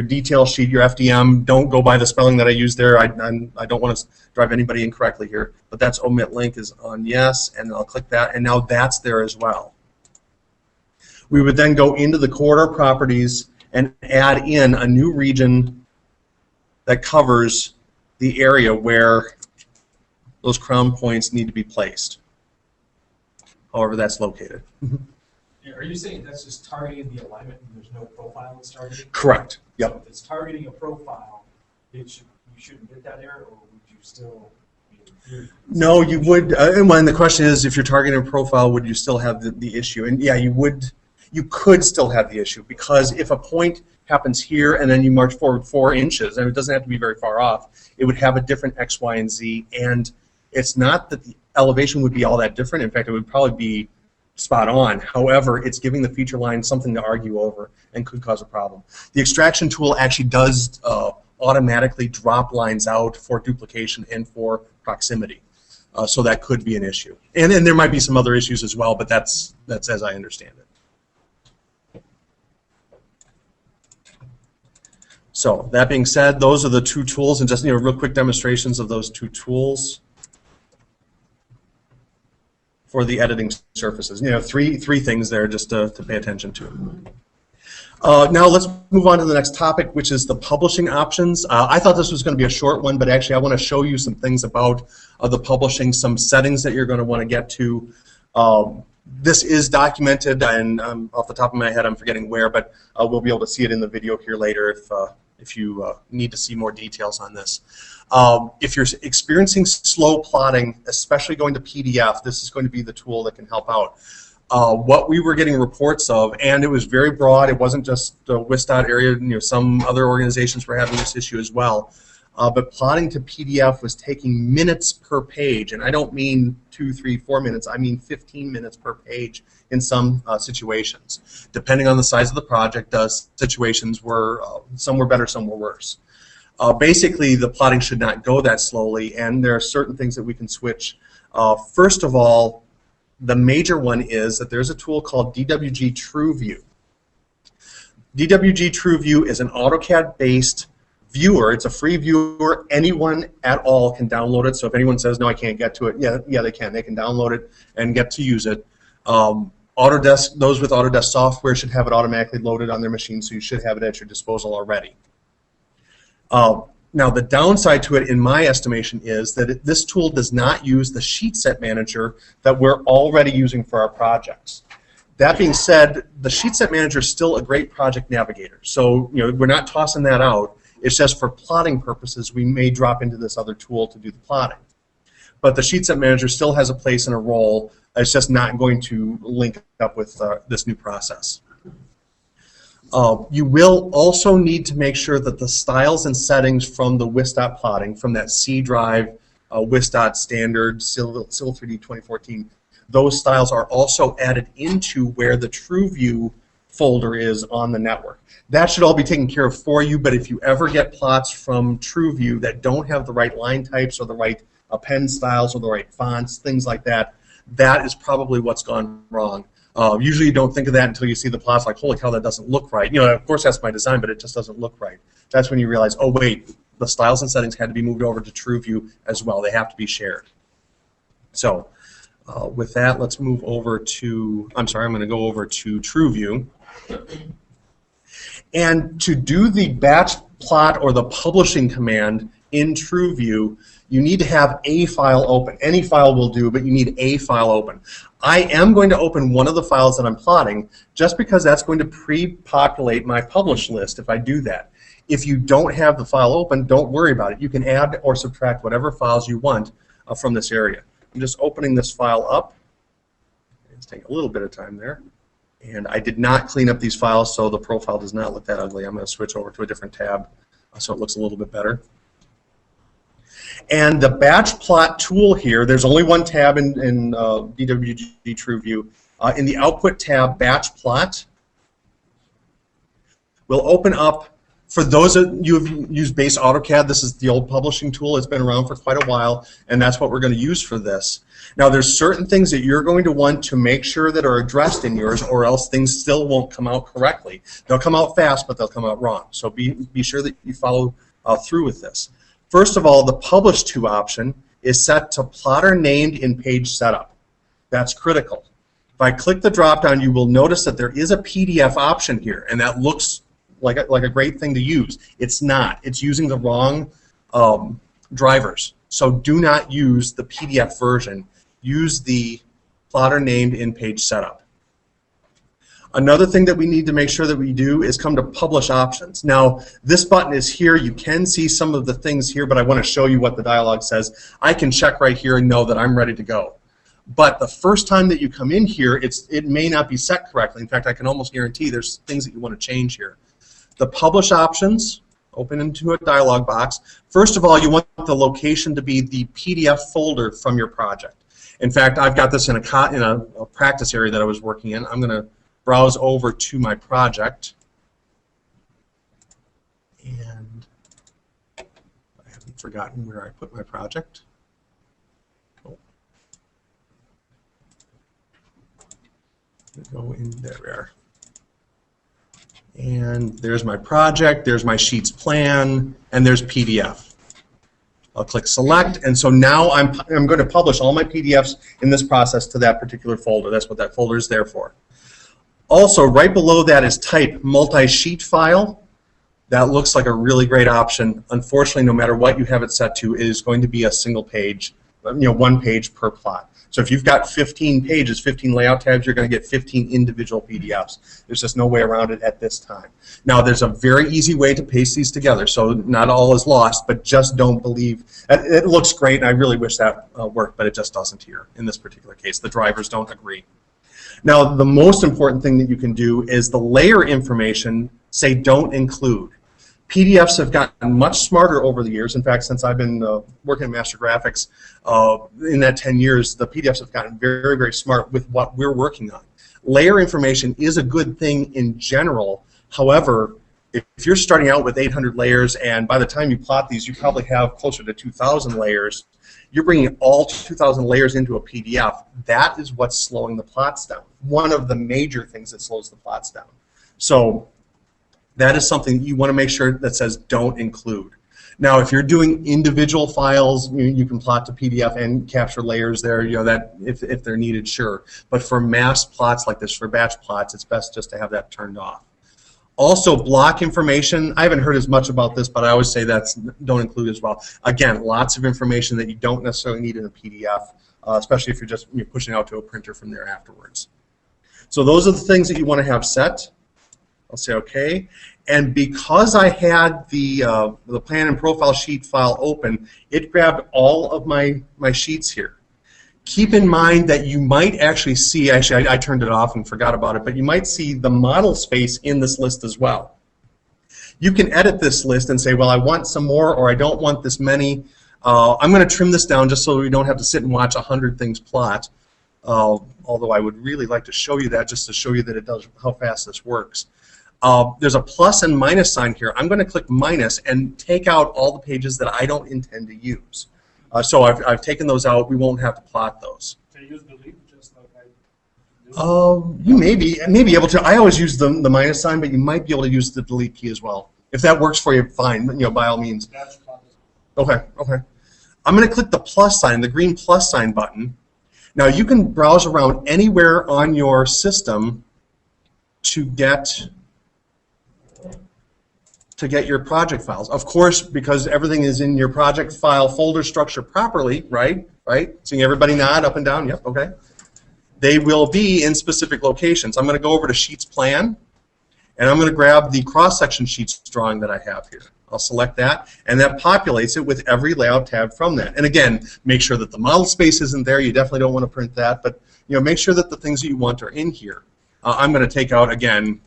detail sheet, your FDM. Don't go by the spelling that I used there. I don't want to drive anybody incorrectly here, but that's omit link is on yes, and I'll click that, and now that's there as well. We would then go into the corridor properties and add in a new region that covers the area where those crown points need to be placed, however that's located. Are you saying that's just targeting the alignment and there's no profile it's targeting? Correct. Yep. So if it's targeting a profile, you shouldn't get that error, or would you still? No, you would. And when the question is, if you're targeting a profile, would you still have the issue? And yeah, you would. You could still have the issue because if a point happens here and then you march forward 4 inches, and it doesn't have to be very far off, it would have a different X, Y, and Z. And it's not that the elevation would be all that different. In fact, it would probably be spot on. However, it's giving the feature line something to argue over and could cause a problem. The extraction tool actually does automatically drop lines out for duplication and for proximity. So that could be an issue. And then there might be some other issues as well, but that's as I understand it. So that being said, those are the 2 tools, and just real quick demonstrations of those 2 tools for the editing surfaces. Three things there just to pay attention to. Now let's move on to the next topic, which is the publishing options. I thought this was going to be a short one, but actually I want to show you some things about the publishing, some settings that you're going to want to get to. This is documented, and off the top of my head I'm forgetting where, but we'll be able to see it in the video here later if you need to see more details on this. If you're experiencing slow plotting, especially going to PDF, this is going to be the tool that can help out. What we were getting reports of, and it was very broad, it wasn't just the Wista area, some other organizations were having this issue as well, but plotting to PDF was taking minutes per page, and I don't mean 2, 3, 4 minutes, I mean 15 minutes per page in some situations. Depending on the size of the project, situations were, some were better, some were worse. Basically, the plotting should not go that slowly, and there are certain things that we can switch. First of all, the major one is that there's a tool called DWG TrueView. DWG TrueView is an AutoCAD-based viewer. It's a free viewer. Anyone at all can download it. So if anyone says, no, I can't get to it, yeah, they can. They can download it and get to use it. Autodesk, those with Autodesk software should have it automatically loaded on their machine, so you should have it at your disposal already. Now, the downside to it, in my estimation, is that this tool does not use the sheet set manager that we're already using for our projects. That being said, the sheet set manager is still a great project navigator. So, we're not tossing that out. It's just for plotting purposes, we may drop into this other tool to do the plotting. But the sheet set manager still has a place and a role. It's just not going to link up with this new process. You will also need to make sure that the styles and settings from the Wista plotting, from that C drive, Wista standard, Civil 3D 2014, those styles are also added into where the TrueView folder is on the network. That should all be taken care of for you, but if you ever get plots from TrueView that don't have the right line types or the right pen styles or the right fonts, things like that, that is probably what's gone wrong. Usually you don't think of that until you see the plots like, holy cow, that doesn't look right. Of course that's my design, but it just doesn't look right. That's when you realize, oh wait, the styles and settings had to be moved over to TrueView as well. They have to be shared. So with that, let's move over to, I'm going to go over to TrueView. And to do the batch plot or the publishing command in TrueView, you need to have a file open. Any file will do, but you need a file open. I am going to open one of the files that I'm plotting just because that's going to pre-populate my publish list if I do that. If you don't have the file open, don't worry about it. You can add or subtract whatever files you want from this area. I'm just opening this file up. It's taking a little bit of time there. And I did not clean up these files, so the profile does not look that ugly. I'm going to switch over to a different tab so it looks a little bit better. And the batch plot tool here, there's only one tab in DWG TrueView. In the output tab, batch plot will open up. For those of you who've used base AutoCAD, this is the old publishing tool. It's been around for quite a while, and that's what we're going to use for this. Now, there's certain things that you're going to want to make sure that are addressed in yours, or else things still won't come out correctly. They'll come out fast, but they'll come out wrong. So be sure that you follow through with this. First of all, the Publish To option is set to plotter named in page setup. That's critical. If I click the drop-down, you will notice that there is a PDF option here, and that looks like a great thing to use. It's not. It's using the wrong drivers. So do not use the PDF version. Use the plotter named in page setup. Another thing that we need to make sure that we do is come to Publish Options. Now, this button is here. You can see some of the things here, but I want to show you what the dialog says. I can check right here and know that I'm ready to go. But the first time that you come in here, it may not be set correctly. In fact, I can almost guarantee there's things that you want to change here. The Publish Options, open into a dialog box. First of all, you want the location to be the PDF folder from your project. In fact, I've got this in a practice area that I was working in. I'm going to browse over to my project. And I haven't forgotten where I put my project. Oh. Go in there. We are. And there's my project, there's my Sheets plan, and there's PDF. I'll click Select, and so now I'm going to publish all my PDFs in this process to that particular folder. That's what that folder is there for. Also, right below that is Type Multi-Sheet File. That looks like a really great option. Unfortunately, no matter what you have it set to, it is going to be a single page, one page per plot. So if you've got 15 pages, 15 layout tabs, you're going to get 15 individual PDFs. There's just no way around it at this time. Now, there's a very easy way to paste these together, so not all is lost, but just don't believe. It looks great, and I really wish that worked, but it just doesn't here in this particular case. The drivers don't agree. Now, the most important thing that you can do is the layer information, say don't include. PDFs have gotten much smarter over the years. In fact, since I've been working in Master Graphics, in that 10 years, the PDFs have gotten very, very smart with what we're working on. Layer information is a good thing in general. However, if you're starting out with 800 layers, and by the time you plot these, you probably have closer to 2,000 layers, you're bringing all 2,000 layers into a PDF. That is what's slowing the plots down. One of the major things that slows the plots down. So that is something you want to make sure that says don't include. Now, if you're doing individual files, you can plot to PDF and capture layers there, that if they're needed, sure. But for mass plots like this, for batch plots, it's best just to have that turned off. Also, block information. I haven't heard as much about this, but I always say don't include as well. Again, lots of information that you don't necessarily need in a PDF, especially if you're pushing out to a printer from there afterwards. So those are the things that you want to have set. I'll say OK. And because I had the plan and profile sheet file open, it grabbed all of my sheets here. Keep in mind that you might actually see, I turned it off and forgot about it, but you might see the model space in this list as well. You can edit this list and say, well, I want some more, or I don't want this many. I'm going to trim this down just so we don't have to sit and watch 100 things plot. Although I would really like to show you that, just to show you that it does, how fast this works. There's a plus and minus sign here. I'm going to click minus and take out all the pages that I don't intend to use. So I've taken those out. We won't have to plot those. Can you use delete just like I do? You may be able to. I always use the minus sign, but you might be able to use the delete key as well. If that works for you, fine. By all means. Okay. I'm going to click the plus sign, the green plus sign button. Now you can browse around anywhere on your system to get your project files. Of course, because everything is in your project file folder structure properly, right? Seeing everybody nod up and down, yep, okay. They will be in specific locations. I'm going to go over to Sheets Plan, And I'm going to grab the cross-section sheets drawing that I have here. I'll select that, and that populates it with every layout tab from that. And again, make sure that the model space isn't there. You definitely don't want to print that, but make sure that the things that you want are in here. I'm going to take out, again,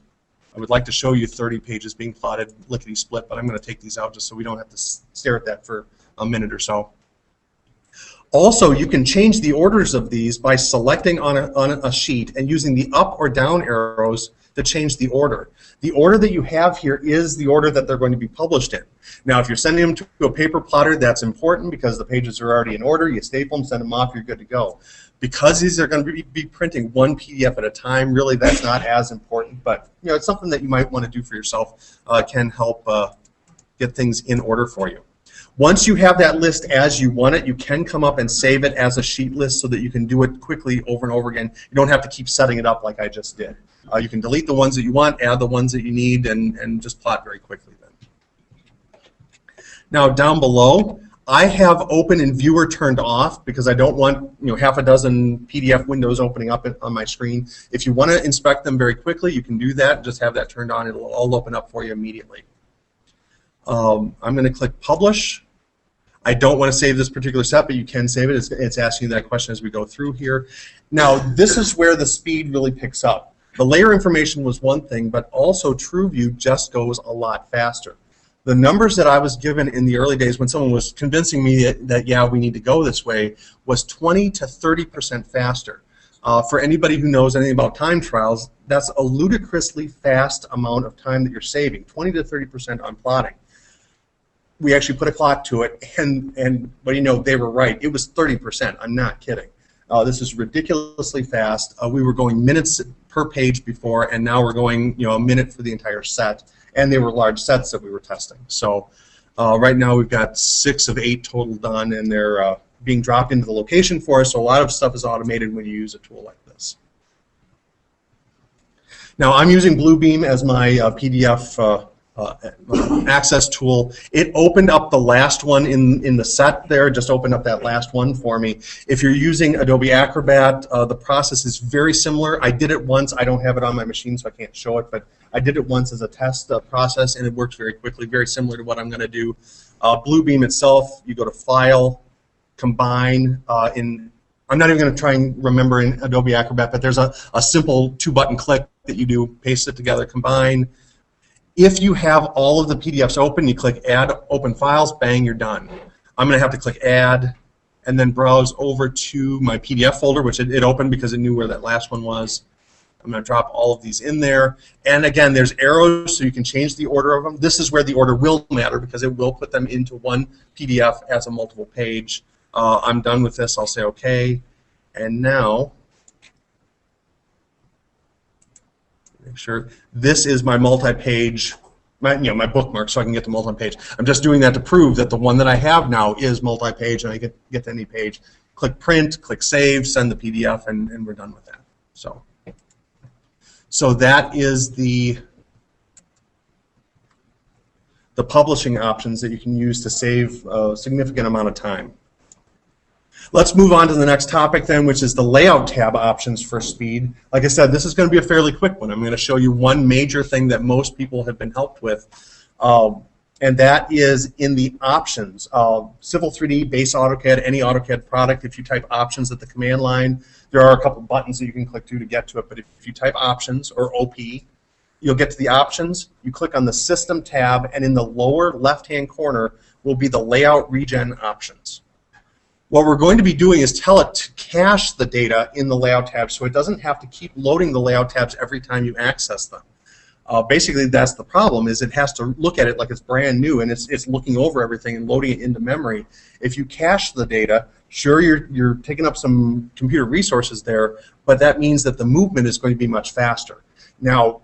I would like to show you 30 pages being plotted lickety-split, but I'm going to take these out just so we don't have to stare at that for a minute or so. Also, you can change the orders of these by selecting on a sheet and using the up or down arrows to change the order. The order that you have here is the order that they're going to be published in. Now, if you're sending them to a paper plotter, that's important because the pages are already in order. You staple them, send them off, you're good to go. Because these are going to be printing one PDF at a time, really that's not as important, but it's something that you might want to do for yourself. Can help get things in order for you. Once you have that list as you want it, you can come up and save it as a sheet list so that you can do it quickly over and over again. You don't have to keep setting it up like I just did. You can delete the ones that you want, add the ones that you need, and just plot very quickly then. Now down below, I have Open in Viewer turned off because I don't want half a dozen PDF windows opening up on my screen. If you want to inspect them very quickly, you can do that. Just have that turned on. It'll all open up for you immediately. I'm going to click Publish. I don't want to save this particular set, but you can save it. It's asking you that question as we go through here. Now, this is where the speed really picks up. The layer information was one thing, but also TrueView just goes a lot faster. The numbers that I was given in the early days when someone was convincing me that yeah, we need to go this way, was 20 to 30% faster. For anybody who knows anything about time trials, that's a ludicrously fast amount of time that you're saving, 20 to 30% on plotting. We actually put a clock to it, but they were right. It was 30%. I'm not kidding. This is ridiculously fast. We were going minutes per page before, and now we're going a minute for the entire set. And they were large sets that we were testing. So right now we've got 6 of 8 total done, and they're being dropped into the location for us. So a lot of stuff is automated when you use a tool like this. Now I'm using Bluebeam as my PDF access tool. It opened up the last one in the set there, just opened up that last one for me. If you're using Adobe Acrobat, the process is very similar. I did it once. I don't have it on my machine, so I can't show it, but I did it once as a test process, and it works very quickly, very similar to what I'm going to do. Bluebeam itself, you go to File, Combine. I'm not even going to try and remember in Adobe Acrobat, but there's a simple 2-button click that you do, paste it together, combine. If you have all of the PDFs open, you click Add Open Files, bang, you're done. I'm going to have to click Add and then browse over to my PDF folder, which it opened because it knew where that last one was. I'm going to drop all of these in there. And again, there's arrows, so you can change the order of them. This is where the order will matter because it will put them into one PDF as a multiple page. I'm done with this. I'll say OK. And now, make sure this is my multi-page, my bookmark, so I can get to multi-page. I'm just doing that to prove that the one that I have now is multi-page, and I get to any page. Click Print, click Save, send the PDF, and we're done with that. So that is the publishing options that you can use to save a significant amount of time. Let's move on to the next topic then, which is the Layout tab options for speed. Like I said, this is going to be a fairly quick one. I'm going to show you one major thing that most people have been helped with, and that is in the options. Civil 3D, Base AutoCAD, any AutoCAD product, if you type options at the command line, there are a couple buttons that you can click to get to it, but if you type options or OP, you'll get to the options. You click on the System tab, and in the lower left-hand corner will be the Layout Regen options. What we're going to be doing is tell it to cache the data in the Layout tab so it doesn't have to keep loading the Layout tabs every time you access them. Basically, that's the problem, is it has to look at it like it's brand new, and it's looking over everything and loading it into memory. If you cache the data, sure, you're taking up some computer resources there, but that means that the movement is going to be much faster. Now,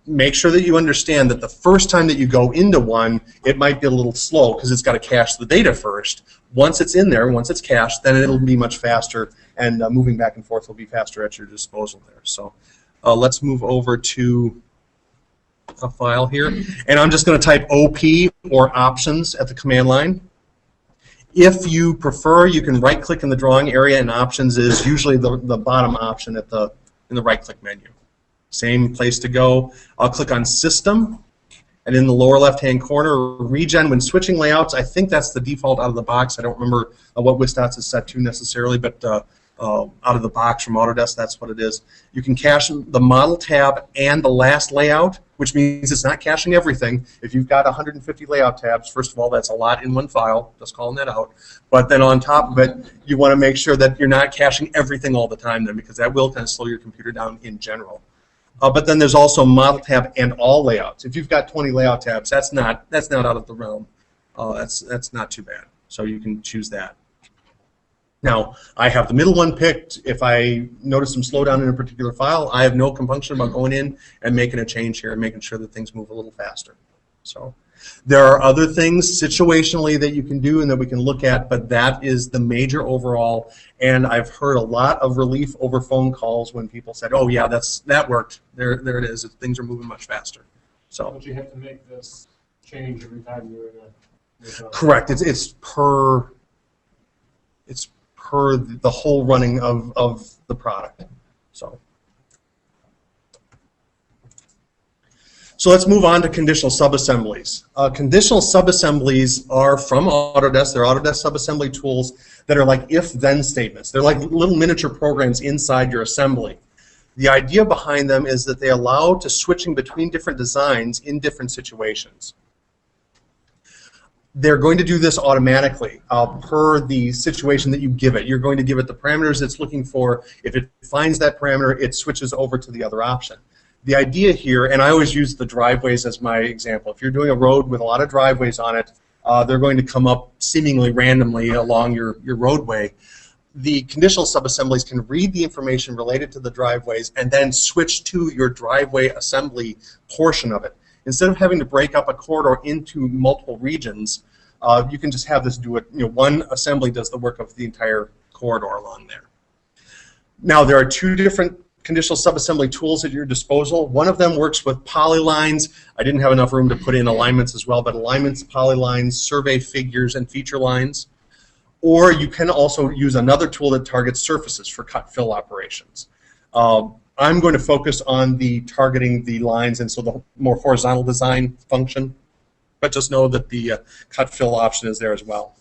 make sure that you understand that the first time that you go into one, it might be a little slow because it's got to cache the data first. Once it's in there, once it's cached, then it'll be much faster, and moving back and forth will be faster at your disposal there. So let's move over to a file here, and I'm just going to type OP or options at the command line. If you prefer, you can right-click in the drawing area, and options is usually the bottom option in the right-click menu. Same place to go. I'll click on System, and in the lower left-hand corner, Regen. When switching layouts, I think that's the default out of the box. I don't remember what Wistats is set to necessarily, but out of the box from Autodesk, that's what it is. You can cache the model tab and the last layout, which means it's not caching everything. If you've got 150 layout tabs, first of all, that's a lot in one file, just calling that out. But then on top of it, you want to make sure that you're not caching everything all the time then, because that will kind of slow your computer down in general. But then there's also model tab and all layouts. If you've got 20 layout tabs, that's not out of the realm. That's not too bad. So you can choose that. Now, I have the middle one picked. If I notice some slowdown in a particular file, I have no compunction about going in and making a change here and making sure that things move a little faster. So there are other things situationally that you can do and that we can look at, but that is the major overall. And I've heard a lot of relief over phone calls when people said, "Oh yeah, that worked. There it is. Things are moving much faster." So. But you have to make this change every time you're in a. Correct. It's per the whole running of the product. So let's move on to conditional subassemblies. Conditional subassemblies are from Autodesk. They're Autodesk subassembly tools that are like if-then statements. They're like little miniature programs inside your assembly. The idea behind them is that they allow to switching between different designs in different situations. They're going to do this automatically per the situation that you give it. You're going to give it the parameters it's looking for. If it finds that parameter, it switches over to the other option. The idea here, and I always use the driveways as my example. If you're doing a road with a lot of driveways on it, they're going to come up seemingly randomly along your roadway. The conditional subassemblies can read the information related to the driveways and then switch to your driveway assembly portion of it. Instead of having to break up a corridor into multiple regions, you can just have this do it. One assembly does the work of the entire corridor along there. Now, there are two different conditional subassembly tools at your disposal. One of them works with polylines. I didn't have enough room to put in alignments as well, but alignments, polylines, survey figures, and feature lines. Or you can also use another tool that targets surfaces for cut-fill operations. I'm going to focus on the targeting the lines, and so the more horizontal design function, but just know that the cut-fill option is there as well.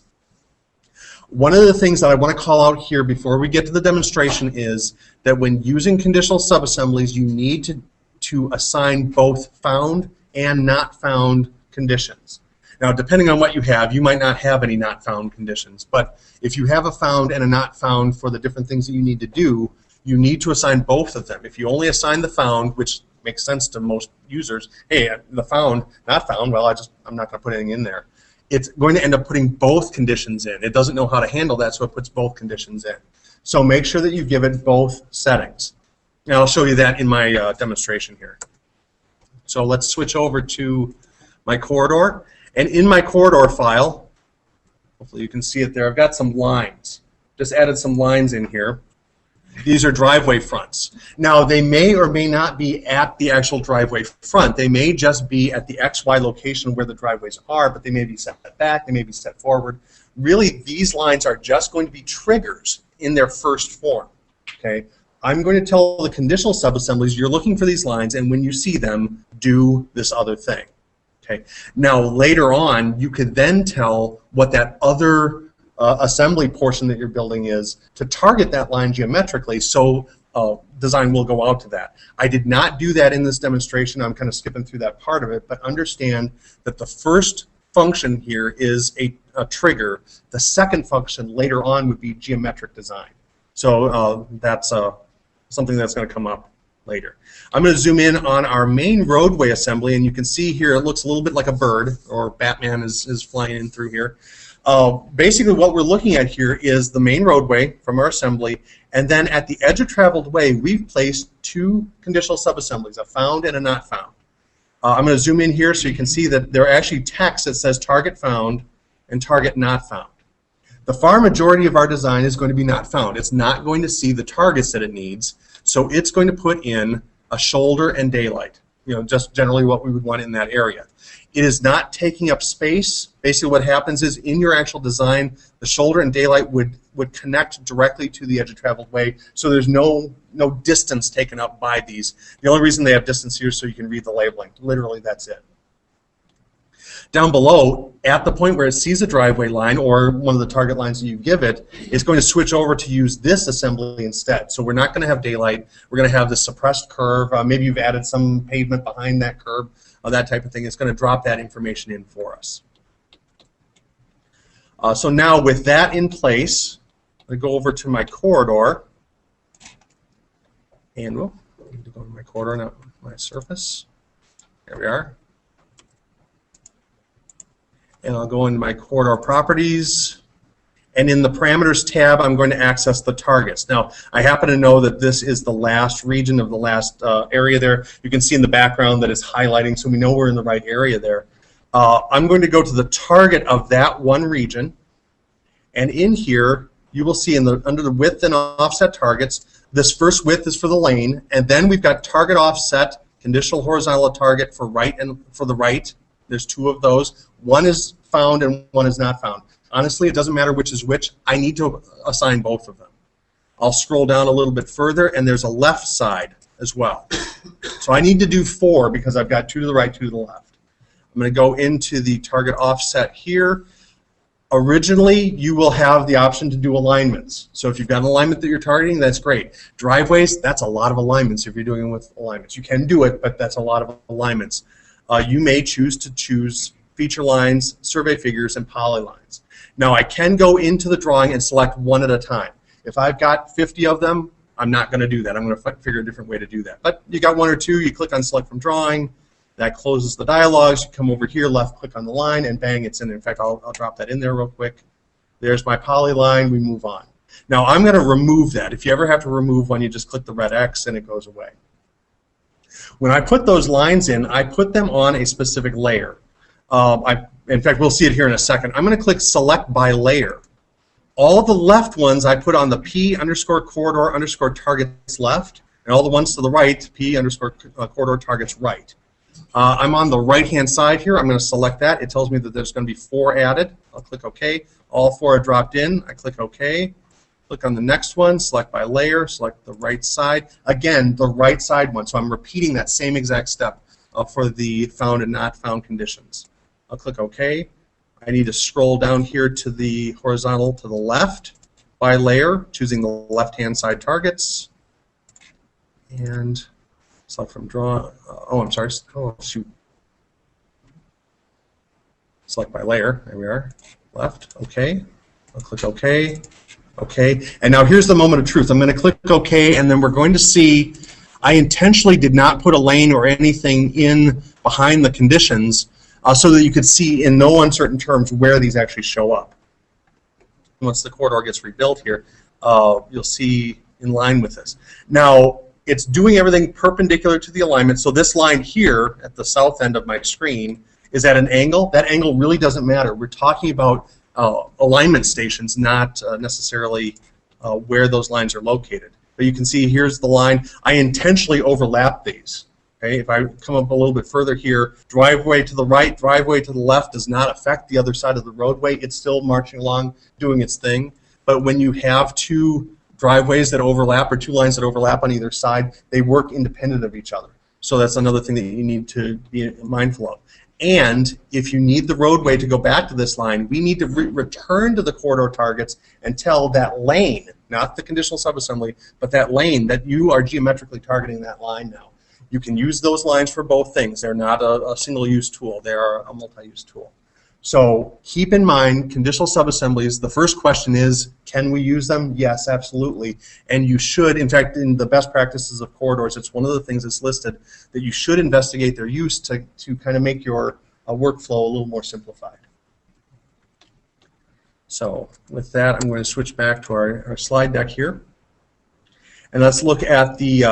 One of the things that I want to call out here before we get to the demonstration is that when using conditional subassemblies, you need to assign both found and not found conditions. Now, depending on what you have, you might not have any not found conditions, but if you have a found and a not found for the different things that you need to do, you need to assign both of them. If you only assign the found, which makes sense to most users, hey, the found, not found, well, I'm not going to put anything in there. It's going to end up putting both conditions in. It doesn't know how to handle that, so it puts both conditions in. So make sure that you give it both settings. And I'll show you that in my demonstration here. So let's switch over to my corridor. And in my corridor file, hopefully you can see it there, I've got some lines. Just added some lines in here. These are driveway fronts. Now, they may or may not be at the actual driveway front. They may just be at the XY location where the driveways are, but they may be set back, they may be set forward. Really, these lines are just going to be triggers in their first form. Okay? I'm going to tell the conditional subassemblies, you're looking for these lines, and when you see them, do this other thing. Okay? Now, later on, you could then tell what that other assembly portion that you're building is to target that line geometrically, so design will go out to that. I did not do that in this demonstration. I'm kind of skipping through that part of it, but understand that the first function here is a trigger. The second function later on would be geometric design. So that's something that's going to come up later. I'm going to zoom in on our main roadway assembly, and you can see here it looks a little bit like a bird, or Batman is flying in through here. Basically what we're looking at here is the main roadway from our assembly, and then at the edge of traveled way we've placed two conditional subassemblies, a found and a not found. I'm going to zoom in here so you can see that there are actually text that says target found and target not found. The far majority of our design is going to be not found. It's not going to see the targets that it needs, so it's going to put in a shoulder and daylight, just generally what we would want in that area. It is not taking up space. Basically what happens is in your actual design, the shoulder and daylight would connect directly to the edge of traveled way, so there's no distance taken up by these. The only reason they have distance here is so you can read the labeling. Literally, that's it. Down below, at the point where it sees a driveway line or one of the target lines that you give it, it's going to switch over to use this assembly instead. So we're not going to have daylight. We're going to have this suppressed curve. Maybe you've added some pavement behind that curve, that type of thing. It's going to drop that information in for us. So now with that in place, I go over to my corridor, and I need to go to my corridor, not my surface. There we are. And I'll go into my corridor properties, and in the parameters tab, I'm going to access the targets. Now, I happen to know that this is the last region of the last area there. You can see in the background that it's highlighting, so we know we're in the right area there. I'm going to go to the target of that one region, and in here, you will see under the width and offset targets, this first width is for the lane, and then we've got target offset, conditional horizontal target for right and for the right. There's two of those. One is found and one is not found. Honestly, it doesn't matter which is which. I need to assign both of them. I'll scroll down a little bit further, and there's a left side as well. So I need to do 4 because I've got 2 to the right, 2 to the left. I'm going to go into the target offset here. Originally, you will have the option to do alignments. So if you've got an alignment that you're targeting, that's great. Driveways, that's a lot of alignments if you're doing it with alignments. You can do it, but that's a lot of alignments. You may choose to choose feature lines, survey figures, and polylines. Now, I can go into the drawing and select one at a time. If I've got 50 of them, I'm not going to do that. I'm going to figure a different way to do that. But you got 1 or 2, you click on Select from Drawing. That closes the dialogues. You come over here, left click on the line, and bang, it's in. In fact, I'll drop that in there real quick. There's my polyline. We move on. Now, I'm going to remove that. If you ever have to remove one, you just click the red X, and it goes away. When I put those lines in, I put them on a specific layer. In fact, we'll see it here in a second. I'm going to click Select by Layer. All of the left ones I put on the P_corridor_targets left, and all the ones to the right, P_corridor targets right. I'm on the right-hand side here. I'm going to select that. It tells me that there's going to be 4 added. I'll click OK. All 4 are dropped in. I click OK. Click on the next one, select by layer, select the right side. Again, the right side one. So I'm repeating that same exact step for the found and not found conditions. I'll click OK. I need to scroll down here to the horizontal to the left by layer, choosing the left-hand side targets. And select from draw. Oh, I'm sorry. Oh, shoot. Select by layer. There we are. Left. OK. I'll click OK. OK. And now here's the moment of truth. I'm going to click OK, and then we're going to see I intentionally did not put a lane or anything in behind the conditions so that you could see in no uncertain terms where these actually show up. Once the corridor gets rebuilt here, you'll see in line with this. Now, it's doing everything perpendicular to the alignment, so this line here at the south end of my screen is at an angle. That angle really doesn't matter. We're talking about alignment stations, not necessarily where those lines are located. But you can see here's the line. I intentionally overlap these. Okay, if I come up a little bit further here, driveway to the right, driveway to the left does not affect the other side of the roadway. It's still marching along, doing its thing. But when you have 2 driveways that overlap or 2 lines that overlap on either side, they work independent of each other. So that's another thing that you need to be mindful of. And if you need the roadway to go back to this line, we need to return to the corridor targets and tell that lane, not the conditional subassembly, but that lane that you are geometrically targeting that line now. You can use those lines for both things. They're not a single-use tool. They are a multi-use tool. So keep in mind, conditional subassemblies, the first question is, can we use them? Yes, absolutely. And you should, in fact, in the best practices of corridors, it's one of the things that's listed that you should investigate their use to kind of make your workflow a little more simplified. So with that, I'm going to switch back to our slide deck here. And let's look at the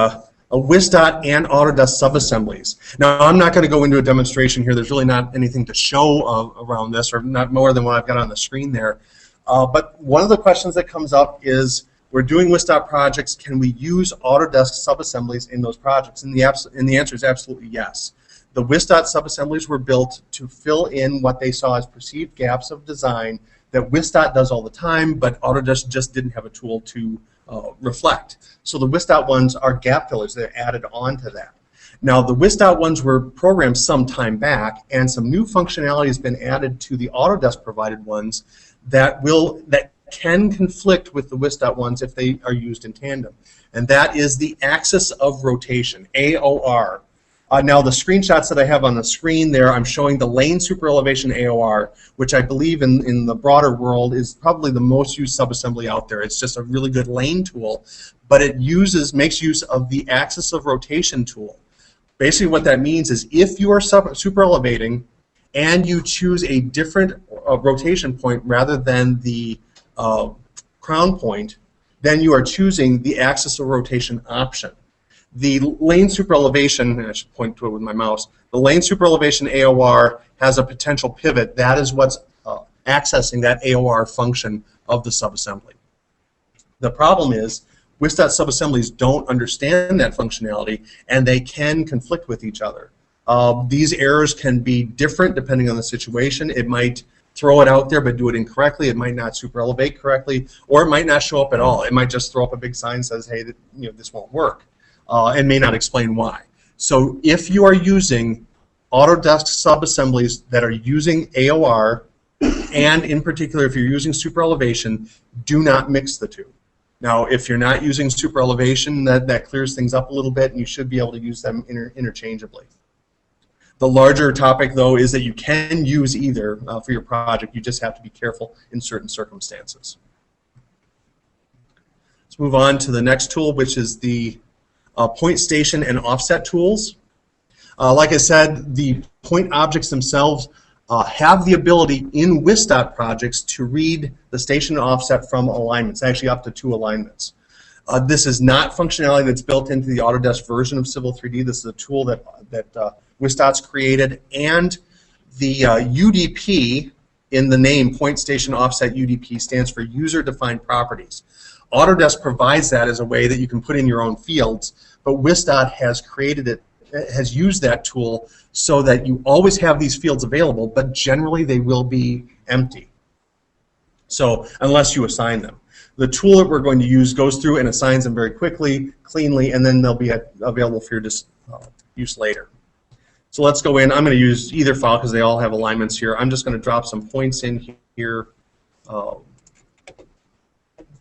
Wista and Autodesk subassemblies. Now, I'm not going to go into a demonstration here. There's really not anything to show around this, or not more than what I've got on the screen there. But one of the questions that comes up is, we're doing Wista projects. Can we use Autodesk subassemblies in those projects? And the answer is absolutely yes. The Wista subassemblies were built to fill in what they saw as perceived gaps of design that Wista does all the time, but Autodesk just didn't have a tool to reflect. So the Wista ones are gap fillers. They're added on to that. Now, the Wista ones were programmed some time back, and some new functionality has been added to the Autodesk provided ones that can conflict with the Wista ones if they are used in tandem. And that is the axis of rotation, AOR. Now, the screenshots that I have on the screen there, I'm showing the lane super elevation AOR, which I believe in the broader world is probably the most used subassembly out there. It's just a really good lane tool, but it makes use of the axis of rotation tool. Basically what that means is if you are super elevating and you choose a different rotation point rather than the crown point, then you are choosing the axis of rotation option. The lane super elevation, and I should point to it with my mouse, the lane super elevation AOR has a potential pivot. That is what's accessing that AOR function of the subassembly. The problem is Wista subassemblies don't understand that functionality, and they can conflict with each other. These errors can be different depending on the situation. It might throw it out there but do it incorrectly. It might not super elevate correctly, or it might not show up at all. It might just throw up a big sign that says, hey, this won't work. And may not explain why. So if you are using Autodesk subassemblies that are using AOR, and in particular if you're using super elevation, do not mix the two. Now, if you're not using super elevation, that clears things up a little bit, and you should be able to use them interchangeably. The larger topic, though, is that you can use either for your project. You just have to be careful in certain circumstances. Let's move on to the next tool, which is the point station and offset tools. Like I said, the point objects themselves have the ability in Wista projects to read the station and offset from alignments, actually up to 2 alignments. This is not functionality that's built into the Autodesk version of Civil 3D. This is a tool that Wista's created, and the UDP in the name Point Station Offset UDP stands for User Defined Properties. Autodesk provides that as a way that you can put in your own fields, but Wista has created it, has used that tool so that you always have these fields available, but generally they will be empty. So unless you assign them. The tool that we're going to use goes through and assigns them very quickly, cleanly, and then they'll be available for your use later. So let's go in. I'm going to use either file because they all have alignments here. I'm just going to drop some points in here.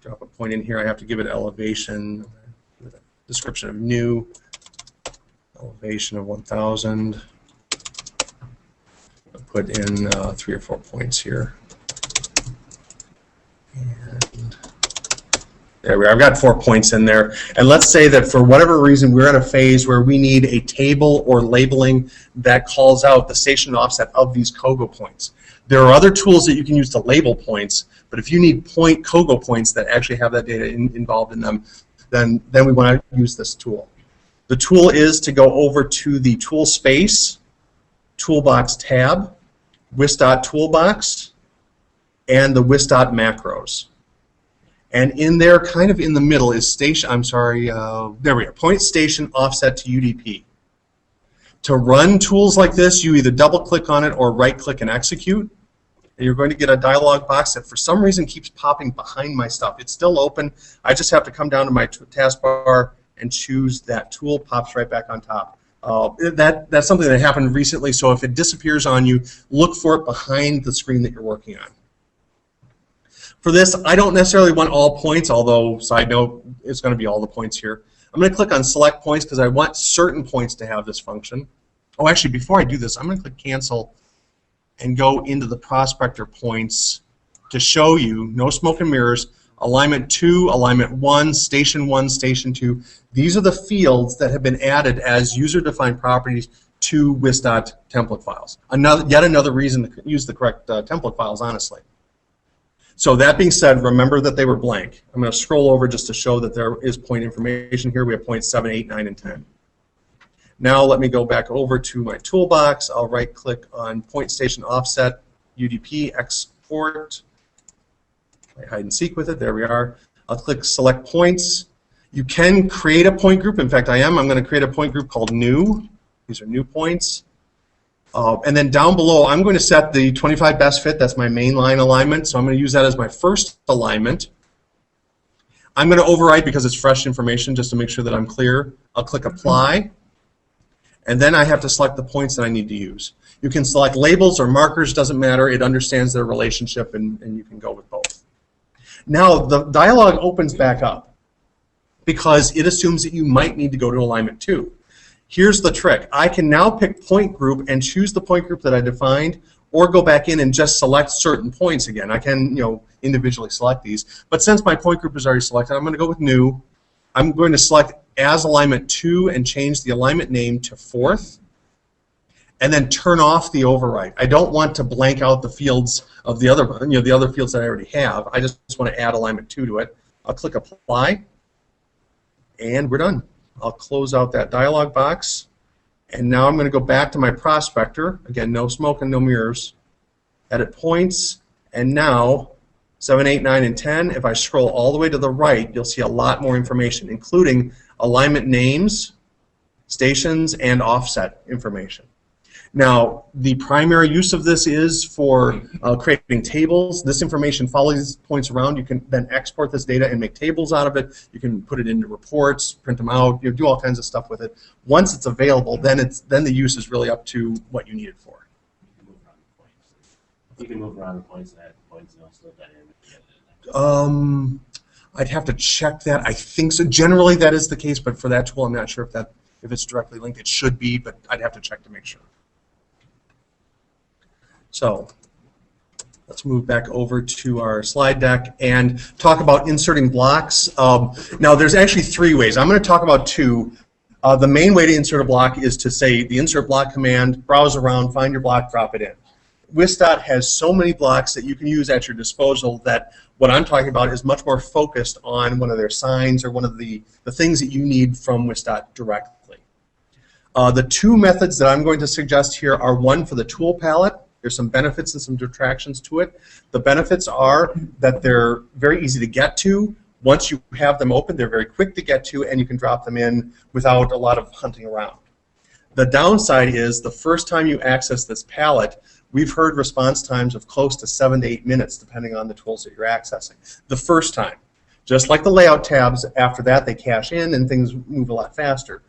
Drop a point in here. I have to give it elevation, give it a description of new, elevation of 1,000. I'll put in 3 or 4 points here. And there we are. I've got 4 points in there. And let's say that for whatever reason we're at a phase where we need a table or labeling that calls out the station offset of these COGO points. There are other tools that you can use to label points, but if you need COGO points that actually have that data involved in them, then we want to use this tool. The tool is to go over to the Tool Space, Toolbox tab, Wista Toolbox, and the Wista Macros. And in there, kind of in the middle, is there we are, Point Station Offset to UDP. To run tools like this, you either double-click on it or right-click and execute. And you're going to get a dialog box that for some reason keeps popping behind my stuff. It's still open. I just have to come down to my taskbar and choose that tool. Pops right back on top. That's something that happened recently, so if it disappears on you, look for it behind the screen that you're working on. For this, I don't necessarily want all points, although, side note, it's going to be all the points here. I'm going to click on Select Points because I want certain points to have this function. Oh, actually, before I do this, I'm going to click Cancel and go into the prospector points to show you, no smoke and mirrors, Alignment 2, Alignment 1, Station 1, Station 2. These are the fields that have been added as user-defined properties to Wista template files. Yet another reason to use the correct template files, honestly. So that being said, remember that they were blank. I'm going to scroll over just to show that there is point information here. We have points 7, 8, 9, and 10. Now let me go back over to my toolbox. I'll right-click on Point Station Offset, UDP, Export. I hide and seek with it. There we are. I'll click Select Points. You can create a point group. In fact, I am. I'm going to create a point group called New. These are new points. And then down below, I'm going to set the 25 best fit. That's my main line alignment. So I'm going to use that as my first alignment. I'm going to overwrite because it's fresh information just to make sure that I'm clear. I'll click apply. And then I have to select the points that I need to use. You can select labels or markers, doesn't matter. It understands their relationship, and you can go with both. Now the dialog opens back up because it assumes that you might need to go to alignment 2. Here's the trick. I can now pick point group and choose the point group that I defined, or go back in and just select certain points again. I can, individually select these. But since my point group is already selected, I'm going to go with new. I'm going to select as alignment 2 and change the alignment name to 4th, and then turn off the override. I don't want to blank out the fields of the other, the other fields that I already have. I just want to add alignment 2 to it. I'll click apply, and we're done. I'll close out that dialog box, and now I'm going to go back to my prospector. Again, no smoke and no mirrors. Edit points, and now 7, 8, 9, and 10. If I scroll all the way to the right, you'll see a lot more information, including alignment names, stations, and offset information. Now, the primary use of this is for creating tables. This information follows these points around. You can then export this data and make tables out of it. You can put it into reports, print them out, do all kinds of stuff with it. Once it's available, then the use is really up to what you need it for. You can move around the points and add points and also dynamic. I'd have to check that. I think so. Generally, that is the case, but for that tool, I'm not sure if it's directly linked. It should be, but I'd have to check to make sure. So let's move back over to our slide deck and talk about inserting blocks. Now, there's actually 3 ways. I'm going to talk about 2. The main way to insert a block is to say the insert block command, browse around, find your block, drop it in. Wisdot has so many blocks that you can use at your disposal that what I'm talking about is much more focused on one of their signs or one of the things that you need from Wisdot directly. The 2 methods that I'm going to suggest here are one for the tool palette. There's some benefits and some detractions to it. The benefits are that they're very easy to get to. Once you have them open, they're very quick to get to, and you can drop them in without a lot of hunting around. The downside is the first time you access this palette, we've heard response times of close to 7 to 8 minutes, depending on the tools that you're accessing. The first time. Just like the layout tabs, after that they cache in and things move a lot faster.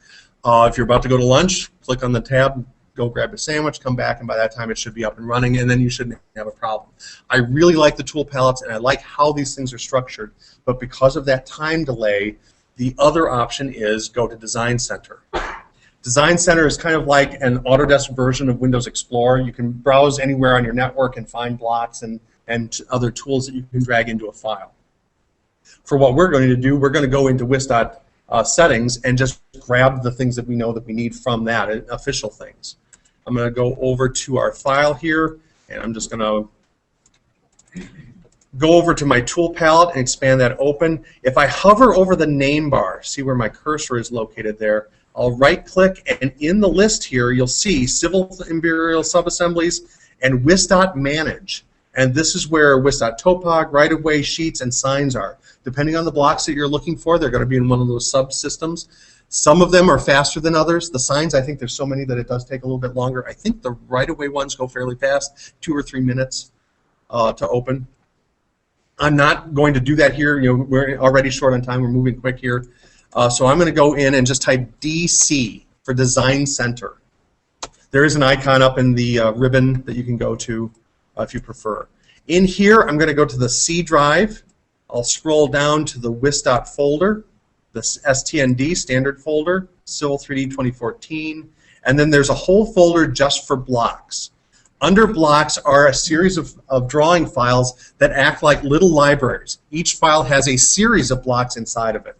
If you're about to go to lunch, click on the tab, go grab a sandwich, come back, and by that time it should be up and running, and then you shouldn't have a problem. I really like the tool palettes, and I like how these things are structured, but because of that time delay, the other option is go to Design Center. Design Center is kind of like an Autodesk version of Windows Explorer. You can browse anywhere on your network and find blocks and other tools that you can drag into a file. For what we're going to do, we're going to go into Wisdot settings and just grab the things that we know that we need from that, official things. I'm going to go over to our file here, and I'm just going to go over to my tool palette and expand that open. If I hover over the name bar, see where my cursor is located there, I'll right-click, and in the list here, you'll see Civil Imperial Subassemblies and Wisdot Manage. And this is where Wisdot Topog, right-of-way, sheets, and signs are. Depending on the blocks that you're looking for, they're going to be in one of those subsystems. Some of them are faster than others. The signs, I think there's so many that it does take a little bit longer. I think the right-of-way ones go fairly fast, 2 or 3 minutes to open. I'm not going to do that here. We're already short on time. We're moving quick here. So I'm going to go in and just type DC for Design Center. There is an icon up in the ribbon that you can go to if you prefer. In here, I'm going to go to the C drive. I'll scroll down to the Wisdot folder, the STND standard folder, Civil 3D 2014, and then there's a whole folder just for blocks. Under blocks are a series of drawing files that act like little libraries. Each file has a series of blocks inside of it.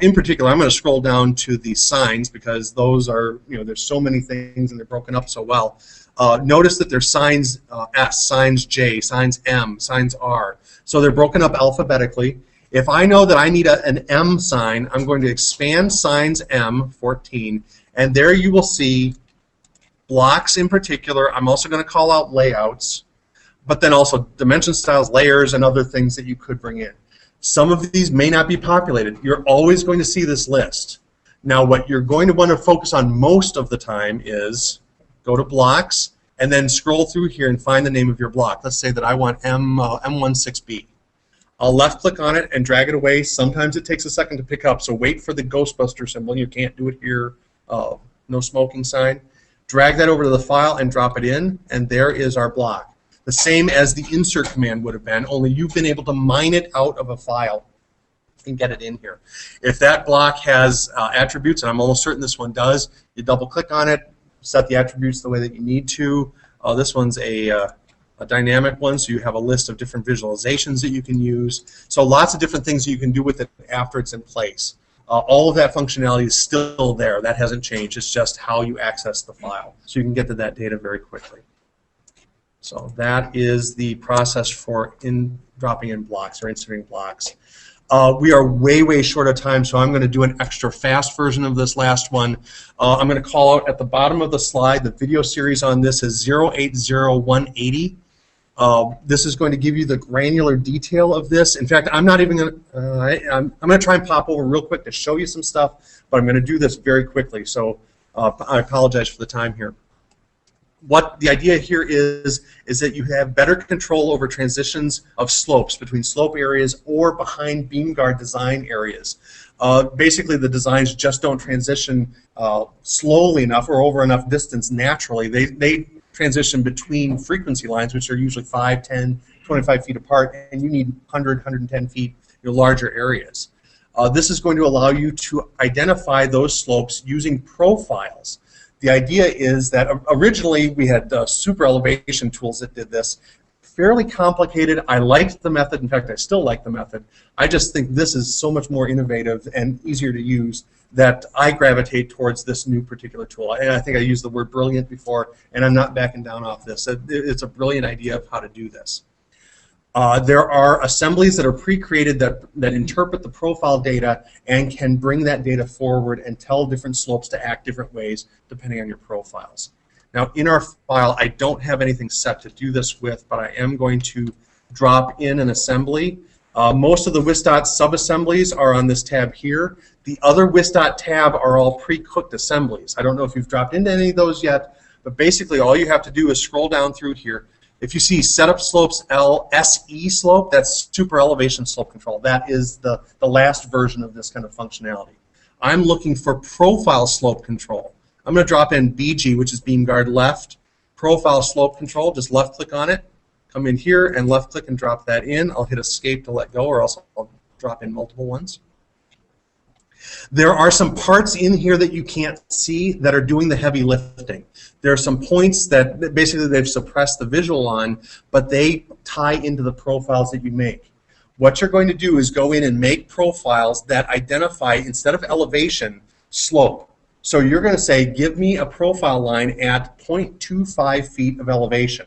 In particular, I'm going to scroll down to the signs because those are, there's so many things and they're broken up so well. Notice that there's signs S, signs J, signs M, signs R. So they're broken up alphabetically. If I know that I need an M sign, I'm going to expand signs M, 14, and there you will see blocks in particular. I'm also going to call out layouts, but then also dimension styles, layers, and other things that you could bring in. Some of these may not be populated. You're always going to see this list. Now, what you're going to want to focus on most of the time is go to blocks, and then scroll through here and find the name of your block. Let's say that I want M16B. I'll left click on it and drag it away. Sometimes it takes a second to pick up, so wait for the Ghostbuster symbol. You can't do it here, no smoking sign. Drag that over to the file and drop it in, and there is our block. The same as the insert command would have been, only you've been able to mine it out of a file and get it in here. If that block has attributes, and I'm almost certain this one does, you double click on it, set the attributes the way that you need to. This one's a dynamic one, so you have a list of different visualizations that you can use. So lots of different things that you can do with it after it's in place. All of that functionality is still there. That hasn't changed. It's just how you access the file. So you can get to that data very quickly. So that is the process for dropping in blocks or inserting blocks. We are way, way short of time, so I'm going to do an extra fast version of this last one. I'm going to call out at the bottom of the slide, the video series on this is 080180. This is going to give you the granular detail of this. In fact, I'm not even going to, I'm going to try and pop over real quick to show you some stuff, but I'm going to do this very quickly, so I apologize for the time here. What the idea here is that you have better control over transitions of slopes between slope areas or behind beam guard design areas. Basically, the designs just don't transition slowly enough or over enough distance naturally. They transition between frequency lines, which are usually 5, 10, 25 feet apart, and you need 100, 110 feet, larger areas. This is going to allow you to identify those slopes using profiles. The idea is that originally we had super elevation tools that did this. Fairly complicated. I liked the method. In fact, I still like the method. I just think this is so much more innovative and easier to use that I gravitate towards this new particular tool. And I think I used the word brilliant before, and I'm not backing down off this. It's a brilliant idea of how to do this. There are assemblies that are pre-created that interpret the profile data and can bring that data forward and tell different slopes to act different ways depending on your profiles. Now, in our file, I don't have anything set to do this with, but I am going to drop in an assembly. Most of the Wista subassemblies are on this tab here. The other Wista tab are all pre-cooked assemblies. I don't know if you've dropped into any of those yet, but basically all you have to do is scroll down through here. If you see setup slopes SE slope, that's super elevation slope control. That is the last version of this kind of functionality. I'm looking for profile slope control. I'm going to drop in BG, which is beam guard left. Profile slope control, just left click on it. Come in here and left click and drop that in. I'll hit escape to let go, or else I'll drop in multiple ones. There are some parts in here that you can't see that are doing the heavy lifting. There are some points that basically they've suppressed the visual on, but they tie into the profiles that you make. What you're going to do is go in and make profiles that identify, instead of elevation, slope. So you're going to say, give me a profile line at 0.25 feet of elevation.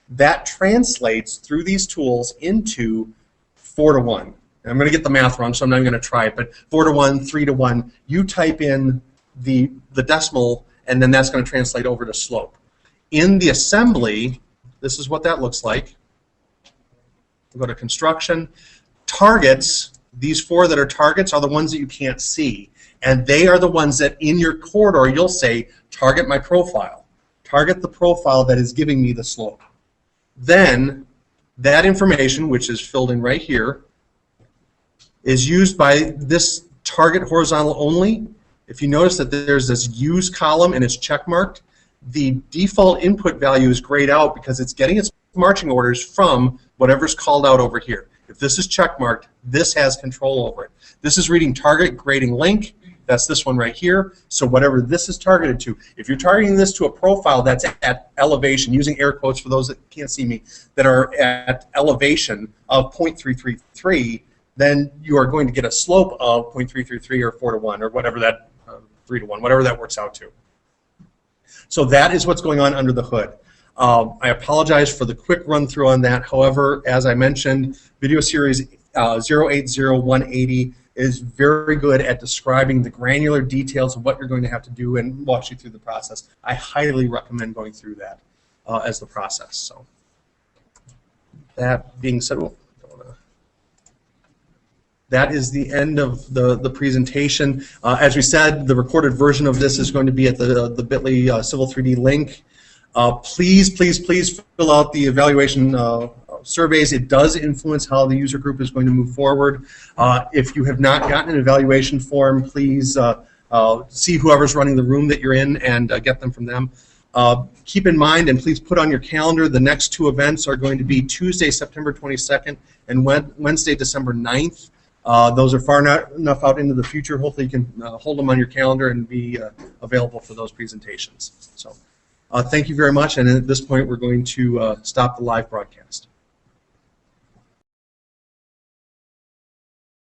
That translates through these tools into 4:1. I'm going to get the math wrong, so I'm not going to try it, but 4:1, 3:1, you type in the decimal, and then that's going to translate over to slope. In the assembly, this is what that looks like. We'll go to construction. Targets, these 4 that are targets are the ones that you can't see, and they are the ones that in your corridor you'll say, target my profile. Target the profile that is giving me the slope. Then that information, which is filled in right here, is used by this target horizontal only. If you notice that there's this use column and it's checkmarked, the default input value is grayed out because it's getting its marching orders from whatever's called out over here. If this is checkmarked, this has control over it. This is reading target grading link. That's this one right here. So whatever this is targeted to, if you're targeting this to a profile that's at elevation, using air quotes for those that can't see me, that are at elevation of 0.333, then you are going to get a slope of 0.333 or 4:1 or whatever that, 3:1, whatever that works out to. So that is what's going on under the hood. I apologize for the quick run through on that. However, as I mentioned, video series 080180 is very good at describing the granular details of what you're going to have to do and walks you through the process. I highly recommend going through that as the process. So that being said, that is the end of the presentation. As we said, the recorded version of this is going to be at the bit.ly Civil 3D link. Please, please, please fill out the evaluation surveys. It does influence how the user group is going to move forward. If you have not gotten an evaluation form, please see whoever's running the room that you're in and get them from them. Keep in mind, and please put on your calendar, the next two events are going to be Tuesday, September 22nd and Wednesday, December 9th. Those are far enough out into the future. Hopefully you can hold them on your calendar and be available for those presentations. So thank you very much, and at this point we're going to stop the live broadcast.